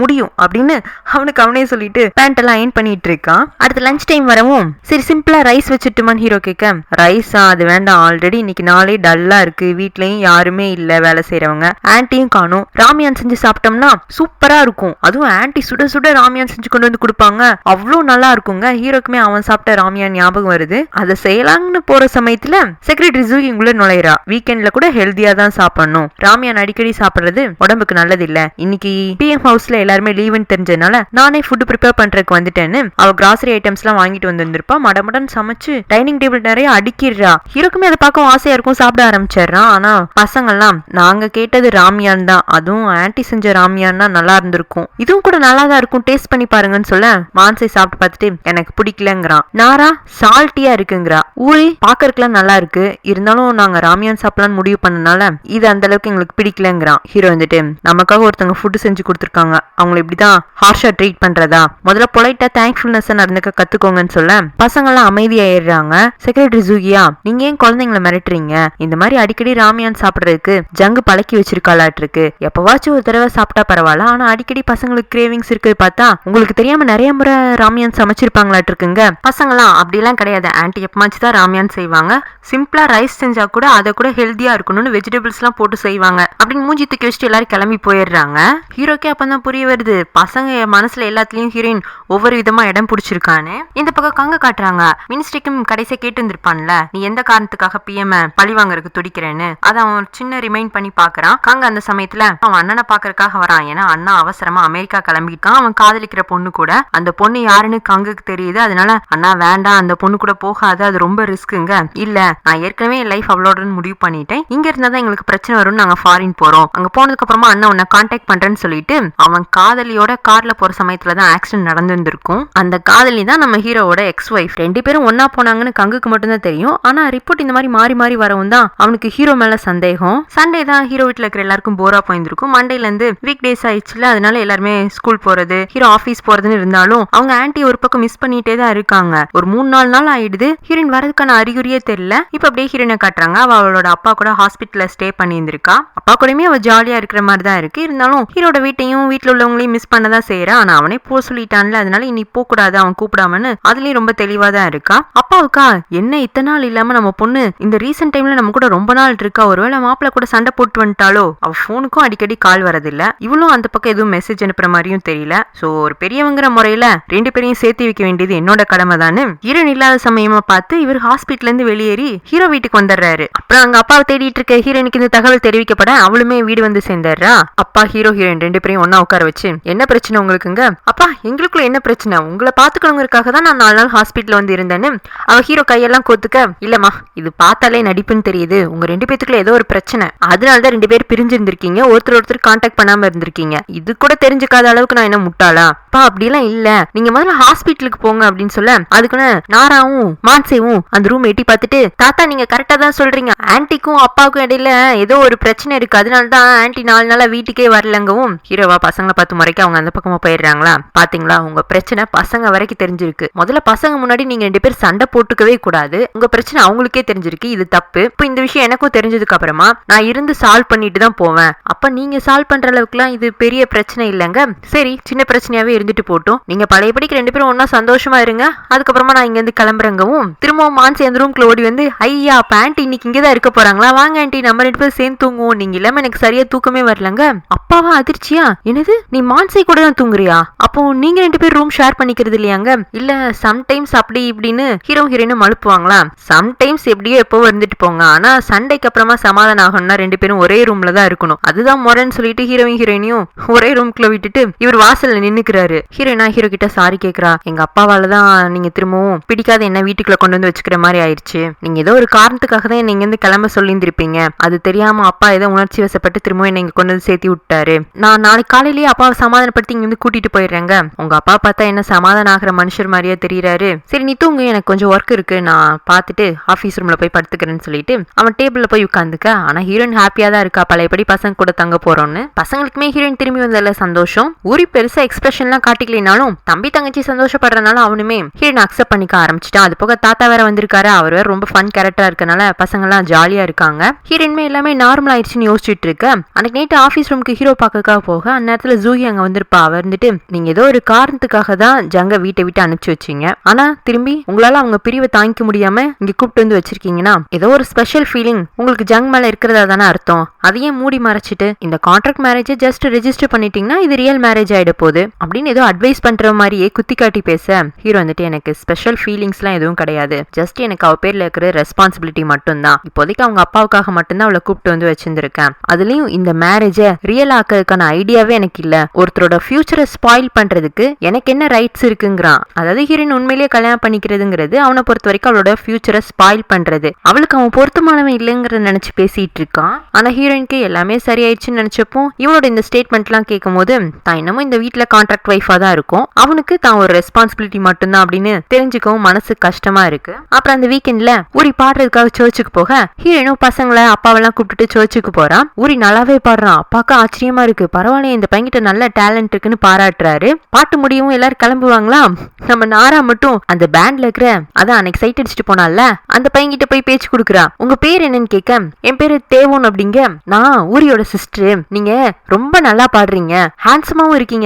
முடியும் அப்படின்னு அவனுக்கு அவனே சொல்லிட்டு பேண்ட் எல்லாம் அயன் பண்ணிட்டு இருக்கான். அடுத்து லஞ்ச் டைம் வரவும், சரி சிம்பிளா ரைஸ் வச்சுட்டுமான்னு ஹீரோ கேட்க, ரைஸா அது வேண்டாம், ஆல்ரெடி இன்னைக்கு நாளே டல்லா இருக்கு, வீட்லயும் யாருமே இல்ல வேலை செய்யறவங்க, ஆன்டியும் காணும், ராமியான் செஞ்சு சாப்பிட்டோம்னா சூப்பரா இருக்கும், அதுவும் ஆன்டி சுட சுட ராமியான் செஞ்சு கொண்டு வந்து கொடுப்பாங்க, அவ்வளவு நல்லா இருக்குங்க. ஹீரோக்குமே அவன் சாப்பிட்ட ராமியான் ஞாபகம் வருது. அதை செய்யலாம்னு போற சமயத்துல செக்ரட்டரி ஜூகி உள்ள நுழையிறா, வீக்கெண்ட்ல கூட ஹெல்தியா தான் சாப்பிடணும், ராமியான் அடிக்கடி சாப்பிடுறது உடம்புக்கு நல்லது இல்ல, இன்னைக்கு பிஎம் ஹவுஸ்ல எல்லாருமே லீவுன்னு தெரிஞ்சதுனால நானே ஃபுட் ப்ரிப்பேர் பண்றதுக்கு வந்துட்டேன்னு அவ கிராசரி ஐட்டம்ஸ் எல்லாம் வாங்கிட்டு வந்திருப்பா, மடமடன் சமைச்சு டைனிங் டேபிள் நிறைய அடுக்கிடுறா. ஹீரோக்குமே அதை பார்க்க ஆசையா இருக்கும், சாப்பிட ஆரம்பிச்சிடறான். ஆனா பசங்கள்லாம், நாங்க கேட்டது ராமியான் தான், அதுவும் ஆன்டி செஞ்ச ராமியான் தான் நல்லா இருந்திருக்கும், இதுவும் கூட நல்லா தான் இருக்கும், டேஸ்ட் பண்ணி பாருங்கன்னு சொல்ல, மான்சை சாப்பிட்டு பார்த்துட்டு எனக்கு பிடிக்கலங்கிறான். நாரா சால்ட்டியா இருக்குங்கிறா. ஊரி பாக்கறதுக்குலாம் நல்லா இருக்கு, இருந்தாலும் நாங்க ராமியான் சாப்பிடலாம்னு முடிவு பண்ணனால இது அந்த அளவுக்கு எங்களுக்கு பிடிக்கலங்கிறான். ஹீரோ வந்துட்டு, நமக்காக ஒருத்தவங்க ஃபுட் செஞ்சு கொடுத்துருக்காங்க, அவங்களை இப்படிதான் ஹார்ஷா ட்ரீட் பண்றதா, முதல்ல பொலைட்டா தேங்க்ஃபுல்னஸ் நடந்துக்க கத்துக்கோங்கன்னு சொல்ல பசங்கள்லாம் அமைதியாயிடுறாங்க. செக்ரட்டரி ஜூகியா, நீங்க ஏன் குழந்தைங்களை மிரட்டுறீங்க, இந்த மாதிரி அடிக்கடி ராமியான் சாப்பிடுறதுக்கு ஜங்கு பழக்கி வச்சிருக்காளாட்டு இருக்கு, எப்பவாச்சும் ஒரு தடவை சாப்பிட்டா பரவாயில்ல, ஆனா அடிக்கடி பசங்களுக்கு கிரேவிங்ஸ் இருக்கு, பார்த்தா உங்களுக்கு தெரியாம நிறைய முறை ராமியான் சமைச்சிருப்பாங்களாட்டு இருக்குங்க. பசங்களாம் அப்படிலாம் கிடையாது, ஆன்டி எப்பமாச்சு தான் ராமியான் செய்வாங்க, சிம்பிளா ரைஸ் செஞ்சா கூட அதை கூட ஹெல்தியா இருக்கணும்னு வெஜிடபிள்ஸ் எல்லாம் போட்டு செய்வாங்க அப்படின்னு மூஞ்சி தூக்கி வச்சுட்டு எல்லாரும் கிளம்பி போயிடுறாங்க. ஹீரோக்கே அப்பதான் புரிய வருது, பசங்க மனசுல எல்லாத்துலயும் ஹீரோயின் ஒவ்வொரு விதமா இடம் பிடிச்சிருக்கான்னு. இந்த பக்கம் கங்க காட்டுறாங்க, மினிஸ்ட்ரிக்கும் கடைசியா கேட்டு இருந்திருப்பான்ல, நீ எந்த காரணத்துக்காக பிஎம் பழி வாங்கறதுக்கு துடிக்கிறேன்னு, அதை அவன் சின்ன ரிமைண்ட் பண்ணி பாக்குறான். கங்க அந்த சமயத்துல அவன் அண்ணனை பாக்குறதுக்காக வரான். ஏன்னா அண்ணா அவசரமா அமெரிக்கா கிளம்பிட்டான் அவன் காதலிக்கிற பொண்ணு கூட. அந்த பொண்ணு யாருன்னு கங்குக்கு தெரியுது. அதனால அண்ணா வேண்டாம், அந்த பொண்ணு கூட போகாது, அது ரொம்ப ரிஸ்க்குங்க. இல்ல, நான் ஏற்கனவே என் லைஃப் அவளோட முடிவு பண்ணிட்டேன், இங்க இருந்தாதான் எங்களுக்கு பிரச்சனை வரும்னு நாங்க ஃபாரின் போறோம். அங்க போனதுக்கு அப்புறமா அண்ணா உன்னை கான்டாக்ட் பண்றேன்னு சொல்லிட்டு அவன் காதலியோட கார்ல போற சமயத்துலதான் ஆக்சிடென்ட் நடந்திருந்திருக்கும். அந்த காதலி தான் நம்ம ஹீரோவோட எக்ஸ் ஒய்ஃப். 2 பேரும் ஒன்னா போனாங்கன்னு கங்குக்கு மட்டும் தான் தெரியும். ஆனா ரிப்போர்ட் இந்த மாதிரி மாறி மாறி வரவும் தான் அவனுக்கு ஹீரோ மேல சந்தேகம். சண்டே தான் ஹீரோ வீட்டுல இருக்கிற எல்லாருக்கும் போரா போயிருந்திருக்கும். மண்டேல இருந்து வீக் டேஸ் ஆயிடுச்சுல, அதனால எல்லாருமே ஸ்கூல் போறது, ஹீரோ ஆபீஸ் போறதுன்னு இருந்தாலும் அவங்க ஆன்டி ஒரு பக்கம் மிஸ் பண்ணிட்டே தான் இருக்காங்க. ஒரு 3-4 நாள் ஆயிடுது, ஹீரோயின் வரதுக்கான அறிகுறியே தெரியல. இப்ப அப்படியே ஹீரோயினை காட்டுறாங்க. அவளோட அப்பா கூட ஹாஸ்பிட்டல்ல ஸ்டே பண்ணி இருந்திருக்கா. அப்பா கூடயுமே அவ ஜாலியா இருக்கிற மாதிரி தான் இருக்கு. இருந்தாலும் ஹீரோட வீட்டையும் வீட்டுல உள்ளவங்களையும் மிஸ் பண்ணதான் செய்யறா. ஆனா அவனே போ சொல்லிட்டான்ல, அதனால இனி போக கூடாது அவன் கூப்பிடாமன்னு அதுலயும் ரொம்ப தெளிவா தான் இருக்கா. அப்பாவுக்கா என்ன இத்தனை நாள் இல்லாம நம்ம பொண்ணு இந்த ரீசென்ட் டைம்ல நம்ம கூட ரொம்ப நாள் இருக்கா, ஒருவேளை மாப்பிள்ள கூட சண்டை போட்டு வந்துட்டாலோ. அவ போனுக்கும் அடிக்கடி கால் வரதில்ல, இவளும் அந்த பக்கம் எதுவும் மெசேஜ் அனுப்புற மாதிரியும் தெரியல. சோ ஒரு பெரியவங்கிற முறையில 2 பேரையும் சேர்த்து வைக்க வேண்டியது என்னோட கடமை தானே. ஹீரோயின் இல்லாத சமயமா பார்த்து இவர் ஹாஸ்பிட்டல்ல இருந்து வெளியேறி ஹீரோ வீட்டுக்கு வந்துடுறாரு. அப்புறம் அங்க அப்பாவை தேடிட்டு இருக்க ஹீரோயினுக்கு இந்த தகவல் தெரிவிக்கப்பட அவளுமே வீடு வந்து சேர்ந்துடுறா. அப்பா ஹீரோ ஹீரோயின் 2 பேரையும் ஒன்னா உட்கார வச்சு, என்ன பிரச்சனை உங்களுக்குங்க? அப்பா எங்களுக்குள்ள என்ன பிரச்சனை, உங்களை பாத்துக்கணுங்கிறதுக்காக தான் நான் 4 நாள் ஹாஸ்பிட்டல் வந்து இருந்தேன்னு அவ ஹீரோ கையெல்லாம் கோத்துக்க, இல்லம்மா இது பார்த்தாலே நடிப்புன்னு தெரியுது, உங்க 2 பேத்துக்குள்ள ஏதோ ஒரு பிரச்சனை, அதனாலதான் 2 பேர் பிரிஞ்சிருந்திருக்கீங்க, ஒருத்தர் கான்டாக்ட் பண்ணாம இருந்திருக்கீங்க, இது கூட தெரிஞ்சுக்காத அளவுக்கு நான் என்ன முட்டாளா? அப்பா அப்படிலாம் இல்ல, நீங்க முதல்ல ஹாஸ்பிட்டலுக்கு போங்க அப்படின்னு சொல்ல, அதுக்குன்னு நாராவும் மான்சேவும் அந்த ரூம் எட்டி பார்த்துட்டு, தாத்தா நீங்க கரெக்டா தான் சொல்றீங்க, ஆன்டிக்கும் அப்பாவுக்கும் இடையில ஏதோ ஒரு பிரச்சனை இருக்கு, அதனாலதான் ஆன்டி 4 நாளா வீட்டுக்கே வரலங்கவும் ஹீரோவா பசங்களை பார்த்து முறைக்க அவங்க அந்த பக்கமா போயிடுறாங்களா. பாத்தீங்களா உங்க பிரச்சனை பசங்க வரைக்கும் தெரிஞ்சிருக்கு, முதல்ல பசங்க முன்னாடி நீங்க 2 பேர் சண்டை போட்டுக்கவே கூடாது, உங்க பிரச்சனை அவங்களுக்கே தெரிஞ்சிருக்கு, இது தப்பு. இப்ப இந்த விஷயம் எனக்கும் தெரிஞ்சதுக்கு அப்புறமா நான் இருந்து சால்வ் பண்ணிட்டு தான் போவேன். அப்ப நீங்க சால்வ் பண்ற அளவுக்குலாம் இது பெரிய பிரச்சனை இல்லங்க, சரி சின்ன பிரச்சனையாவே இருந்துட்டு போட்டும், நீங்க பழையபடிக்கு 2 பேரும் ஒன்னா சந்தோஷமா இருங்க, அதுக்கப்புறமா நான் இங்க இருந்து கிளம்புறங்கவும் திரும்பவும் மான்சி அந்த ரூம்குள்ள ஓடி வந்து, ஐயா ஆன்டி இன்னைக்கு இங்கதான் இருக்க போறாங்களா, வாங்க ஆன்டி நம்ம 2 பேரும் சேர்ந்து தூங்குவோம், நீங்க இல்லாம எனக்கு சரியா தூக்கமே வரலங்க. அப்பாவா அதிர்ச்சியா, என்னது நீ மான்சி கூட தான் தூங்குறியா, அப்போ நீங்க 2 பேரும் ரூம் ஷேர் பண்ணிக்கிறது இல்லையாங்க? இல்ல சம்டைம்ஸ் அப்படி இப்படின்னு ஹீரோ ஹீரோயின் மழுப்புவாங்களா. சம்டைம்ஸ் எப்படியோ எப்போ இருந்துட்டு போங்க, ஆனா சண்டைக்கு அப்புறமா சமாதானம் ஆகணும்னா 2 பேரும் ஒரே ரூம்ல தான் இருக்கணும், அதுதான் முறைன்னு சொல்லிட்டு ஹீரோயினையும் ஒரே ரூம்குள்ள விட்டுட்டு இவர் வாசல்ல நின்னுக்கிறாரு. ஹீரோயினா ஹீரோ கிட்ட சாரி கேக்குறா, எங்க அப்பாவாலதான் நீங்க திரும்பவும் பிடிக்காத என்ன வீட்டுக்குள்ள கொண்டு வந்து வச்சுக்கிற மாதிரி ஆயிடுச்சு, நீங்க ஏதோ ஒரு காரணத்துக்காக தான் நீங்க இருந்து கிளம்ப சொல்லியிருந்திருப்பீங்க, அது தெரியாம அப்பா ஏதோ உணர்ச்சி வசப்பட்டு திரும்பவும் என்ன இங்க கொண்டு வந்து சேர்த்தி விட்டாரு, நான் நாளைக்கு காலையிலேயே அப்பாவை சமாதானப்படுத்தி இங்க இருந்து கூட்டிட்டு போயிடுறேங்க, உங்க அப்பா பார்த்தா என்ன சமாதானம் ஆகிற மனுஷர் மாதிரியா தெரியறாரு, சரி நீ தூங்கு எனக்கு கொஞ்சம் ஒர்க் இருக்கு நான் பார்த்துட்டு ஆபீஸ் ரூம்ல போய் படுத்துக்கிறேன்னு சொல்லிட்டு அவன் டேபிள்ல போய் உட்காந்துக்க. ஆனா ஹீரோயின் ஹாப்பியா தான் இருக்கா, பழையபடி பசங்க கூட தங்க போறோம்னு. பசங்களுக்குமே ஹீரோயின் திரும்பி வந்ததுல சந்தோஷம், ஊரி பெருசா எக்ஸ்பிரஷன் எல்லாம் காட்டிக்கலினாலும் தம்பி தங்கச்சி சந்தோஷப்படுறதுனால அவனுமே ஹீரோயின் அக்செப்ட் பண்ணிக்க ஆரம்பிச்சிட்டான். அது போக தாத்தா வேற வந்திருக்காரு, அவர் வேற ரொம்ப ஃபன் கேரக்டரா இருக்கனால பசங்க எல்லாம் ஜாலியா இருக்காங்க. ஹீரோயின்மே எல்லாமே நார்மல் ஆயிடுச்சுன்னு யோசிச்சுட்டு இருக்க, அன்னைக்கு நைட்டு ஆபீஸ் ரூமுக்கு ஹீரோ பார்க்கக்காக போக அந்த நேரத்துல ஜூஹி அங்க வந்திருப்பா. அவ இருந்துட்டு, நீங்க ஏதோ ஒரு காரணத்துக்காக தான் ஜங்க வீட்டை விட்டு அனுப்பிச்சு வச்சீங்க, ஆனா திரும்பி உங்களால அவங்க பிரிவை தாங்கிக்க முடியாம இங்க கூப்பிட்டு வந்து வச்சிருக்கீங்கன்னா ஏதோ ஒரு ஸ்பெஷல் ஃபீலிங் உங்களுக்கு ஜங் மேல இருக்கிறதா தானே அர்த்தம், அதையே மூடி மறைச்சிட்டு இந்த கான்ட்ராக்ட் மேரேஜ் ஜஸ்ட் ரெஜிஸ்டர் பண்ணிட்டீங்கன்னா இது ரியல் மேரேஜ் ஆயிட போகுது அப்படின்னு ஏதோ அட்வைஸ் பண்ற மாதிரியே குத்தி காட்டி பேச, ஹீரோ வந்துட்டு எனக்கு ஸ்பெஷல் ஃபீலிங்ஸ் எல்லாம் எதுவும் கிடையாது, ஜஸ்ட் எனக்கு அவ பேர்ல இருக்கிற ரெஸ்பான்சிபிலிட்டி மட்டும் தான், இப்போதைக்கு அவங்க அப்பாவுக்காக மட்டும்தான் அவளை கூப்பிட்டு வந்து வச்சிருந்திருக்கேன், அதுலயும் இந்த மேரேஜ ரியல் ஆக்கிறதுக்கான ஐடியாவே எனக்கு இல்ல, ஒருத்தரோட ஃபியூச்சரை ஸ்பாயில் பண்றதுக்கு எனக்கு என்ன ரைட்ஸ் இருக்குங்கிறான். அதாவது ஹீரோயின் உண்மையிலேயே கல்யாணம் பண்ணிக்கிறதுங்கிறது அவனை பொறுத்த வரைக்கும் அவளோட ஃபியூச்சரை ஸ்பாயில் பண்றது, அவளுக்கு அவன் பொருத்தமானவன் இல்லைங்கிறத நினைச்சு பேசிட்டு இருக்கான். ஆனா ஹீரோயினுக்கு எல்லாமே சரியாயிடுச்சுன்னு நினைச்சப்போ இவனோட இந்த ஸ்டேட்மெண்ட் எல்லாம் கேட்கும் போது தான் இன்னமும் இந்த வீட்டுல கான்ட்ராக்ட் வைஃபா தான் இருக்கும், அவனுக்கு தான் ஒரு ரெஸ்பான்சிபிலிட்டி மட்டும்தான் அப்படின்னு தெரிஞ்சுக்கவும் மனசு கஷ்டமா இருக்கு. அப்புறம் அந்த வீக்கெண்ட்ல ஊரி பாடுறதுக்காக சர்ச்சுக்கு போக ஹீரோயினும் பசங்களை அப்பாவெல்லாம் கூப்பிட்டுட்டு சர்ச்சுக்கு போறான். ஊரி நல்லாவே பாடுறான், அப்பாவுக்கு ஆச்சரியமா இருக்கு, பரவாயில்ல இந்த பையன்கிட்ட நல்ல டேலண்ட் இருக்குன்னு பாராட்டுறாரு. பாட்டு முடியவும் எல்லாரும் கிளம்புவாங்களா, நம்ம நாரா மட்டும் அந்த பேண்ட்ல இருக்கிற அதான் அன்னைக்கு சைட் அடிச்சுட்டு போனால அந்த பையன்கிட்ட போய் பேச்சு கொடுக்குறா. உங்க பேர் என்னன்னு கேட்க, என் பேரு தேவோன் அப்படிங்க, நான் ஊரியோட சிஸ்டர், நீங்க ரொம்ப நல்லா பாடுறீங்க, ஹேண்ட்ஸமாவும் இருக்கீங்க.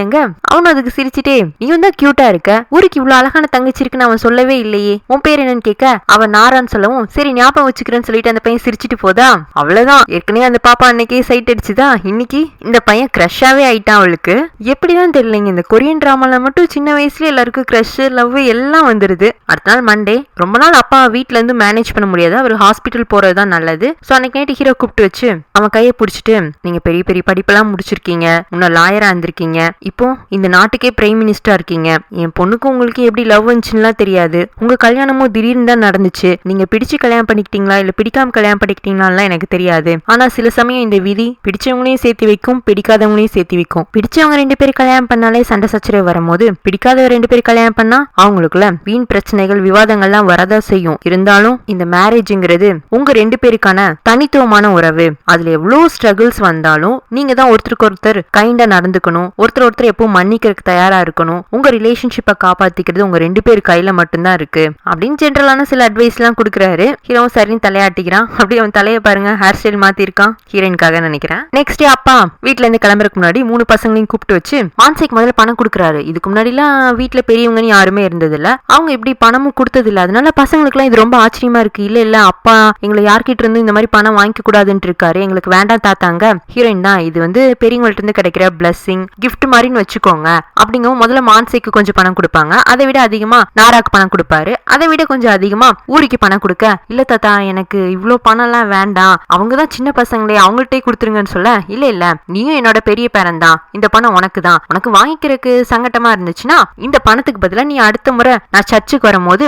அவனும் அதுக்கு சிரிச்சுட்டே, நீயும் தான் கியூட்டா இருக்க, ஊருக்கு இவ்வளவு அழகான தங்கச்சி இருக்குன்னு அவன் சொல்லவே இல்லையே, உன் பேர் என்னன்னு கேட்க அவன் நாரான்னு சொல்லவும், சரி ஞாபகம் வச்சுக்கிறேன்னு சொல்லிட்டு அந்த பையன் சிரிச்சுட்டு போதா. அவ்வளவுதான், ஏற்கனவே அந்த பாப்பா அன்னைக்கே சைட் அடிச்சுதா, இன்னைக்கு இந்த பையன் கிரஷாவே ஆயிட்டான் அவளுக்கு. எப்படிதான் தெரியலைங்க, இந்த கொரியன் டிராமால மட்டும் சின்ன வயசுல எல்லாருக்கும் கிரஷ் லவ் எல்லாம் வந்துருது. அடுத்த நாள் மண்டே, ரொம்ப நாள் அப்பா வீட்ல இருந்து மேனேஜ் பண்ண முடியாது, அவர் ஹாஸ்பிட்டல் போறதுதான் நல்லது. சோ அன்னைக்கு நைட்டு ஹீரோ கூப்பிட்டு வச்சு அவன் கையை பிடிச்சிட்டு, நீங்க பெரிய பெரிய படிப்பெல்லாம் முடிச்சிருக்கீங்க, முன்ன லாயரா இருந்திருக்கீங்க, இப்போ இந்த நாட்டுக்கே பிரைம் மினிஸ்டரா இருக்கீங்க. என் பொண்ணுக்கு உங்களுக்கு எப்படி லவ் வந்துச்சுன்னா தெரியாது. உங்க கல்யாணமும் திடீர்னு தான் நடந்துச்சு. நீங்க பிடிச்சு கல்யாணம் பண்ணிக்கிட்டீங்களா இல்ல பிடிக்காம கல்யாணம் பண்ணிக்கிட்டீங்களா எனக்கு தெரியாது. ஆனா சில சமயம் இந்த விதி பிடிச்சவங்களையும் சேர்த்து வைக்கும், பிடிக்காதவங்களையும் சேர்த்து வைக்கும். பிடிச்சவங்க 2 பேர் கல்யாணம் பண்ணாலே சண்டை சச்சரவு வரும்போது பிடிக்காத 2 பேர் கல்யாணம் பண்ணா அவங்களுக்குள்ள வீண் பிரச்சனைகள் விவாதங்கள்லாம் வரதான் செய்யும். இருந்தாலும் இந்த மேரேஜ்ங்கிறது உங்க 2 பேருக்கான தனித்துவமான உறவு. அதுல எவ்வளவு ஸ்ட்ரகிள்ஸ் வந்தாலும் நீங்க தான் ஒருத்தருக்கு ஒருத்தர் கைண்டா நடந்துக்கணும், ஒருத்தர் எப்பவும் மன்னிக்கிறதுக்கு தயாரா இருக்கணும். உங்க ரிலேஷன்ஷிப்பை காப்பாத்திக்கிறது உங்க 2 பேர் கையில மட்டும்தான் இருக்கு அப்படின்னு ஜென்ரலான சில அட்வைஸ் எல்லாம் கொடுக்குறாரு. ஹீரோவும் சரின்னு தலையாட்டிக்கிறான். அப்படி அவன் தலைய பாருங்க, ஹேர் ஸ்டைல் மாத்தி இருக்கான் ஹீரோயின்காக நினைக்கிறேன். நெக்ஸ்ட் டே அப்பா வீட்டுல இருந்து கிளம்புறதுக்கு முன்னாடி 3 பசங்களையும் கூப்பிட்டு வச்சு மான்சிக்கு முதல்ல பணம் கொடுக்குறாரு. இதுக்கு முன்னாடி எல்லாம் வீட்டுல பெரியவங்கன்னு யாருமே இருந்தது இல்ல, அவங்க இப்படி பணமும் கொடுத்தது இல்ல. அதனால பசங்களுக்கு எல்லாம் இது ரொம்ப ஆச்சரியமா இருக்கு. இல்ல அப்பா எங்களை யார்கிட்ட இருந்து இந்த மாதிரி பணம் வாங்கிக்க கூடாதுன்னு இருக்காரு, எங்களுக்கு வேண்டாம் தாத்தாங்க. ஹீரோயின் தான் இது வந்து பெரியவங்கள்ட்ட இருந்து கிடைக்கிற பிளஸிங் கிஃப்ட் மாதிரின்னு வச்சுக்கோங்க அப்படிங்கவும் முதல்ல மான்சிக்கு கொஞ்சம் பணம் கொடுப்பாங்க. அதை விட அதிகமா நாராக்கு பணம் கொடுப்பாரு. அதை விட கொஞ்சம் அதிகமா ஊருக்கு பணம் கொடுக்க, இல்ல தாத்தா எனக்கு இவ்வளவு பணம் எல்லாம் வேண்டாம், அவங்கதான் சின்ன பசங்களே அவங்கள்ட்டே கொடுத்துருங்கன்னு சொல்ல, இல்ல நீயும் என்னோட பெரிய பேரன் தான், இந்த பணம் உனக்கு தான், உனக்கு வாங்கிக்கிறதுக்கு சங்கட்டமா இருந்துச்சுன்னா இந்த பணத்துக்கு பதிலா நீ அடுத்த முறை நான் சர்ச்சுக்கு வரும்போது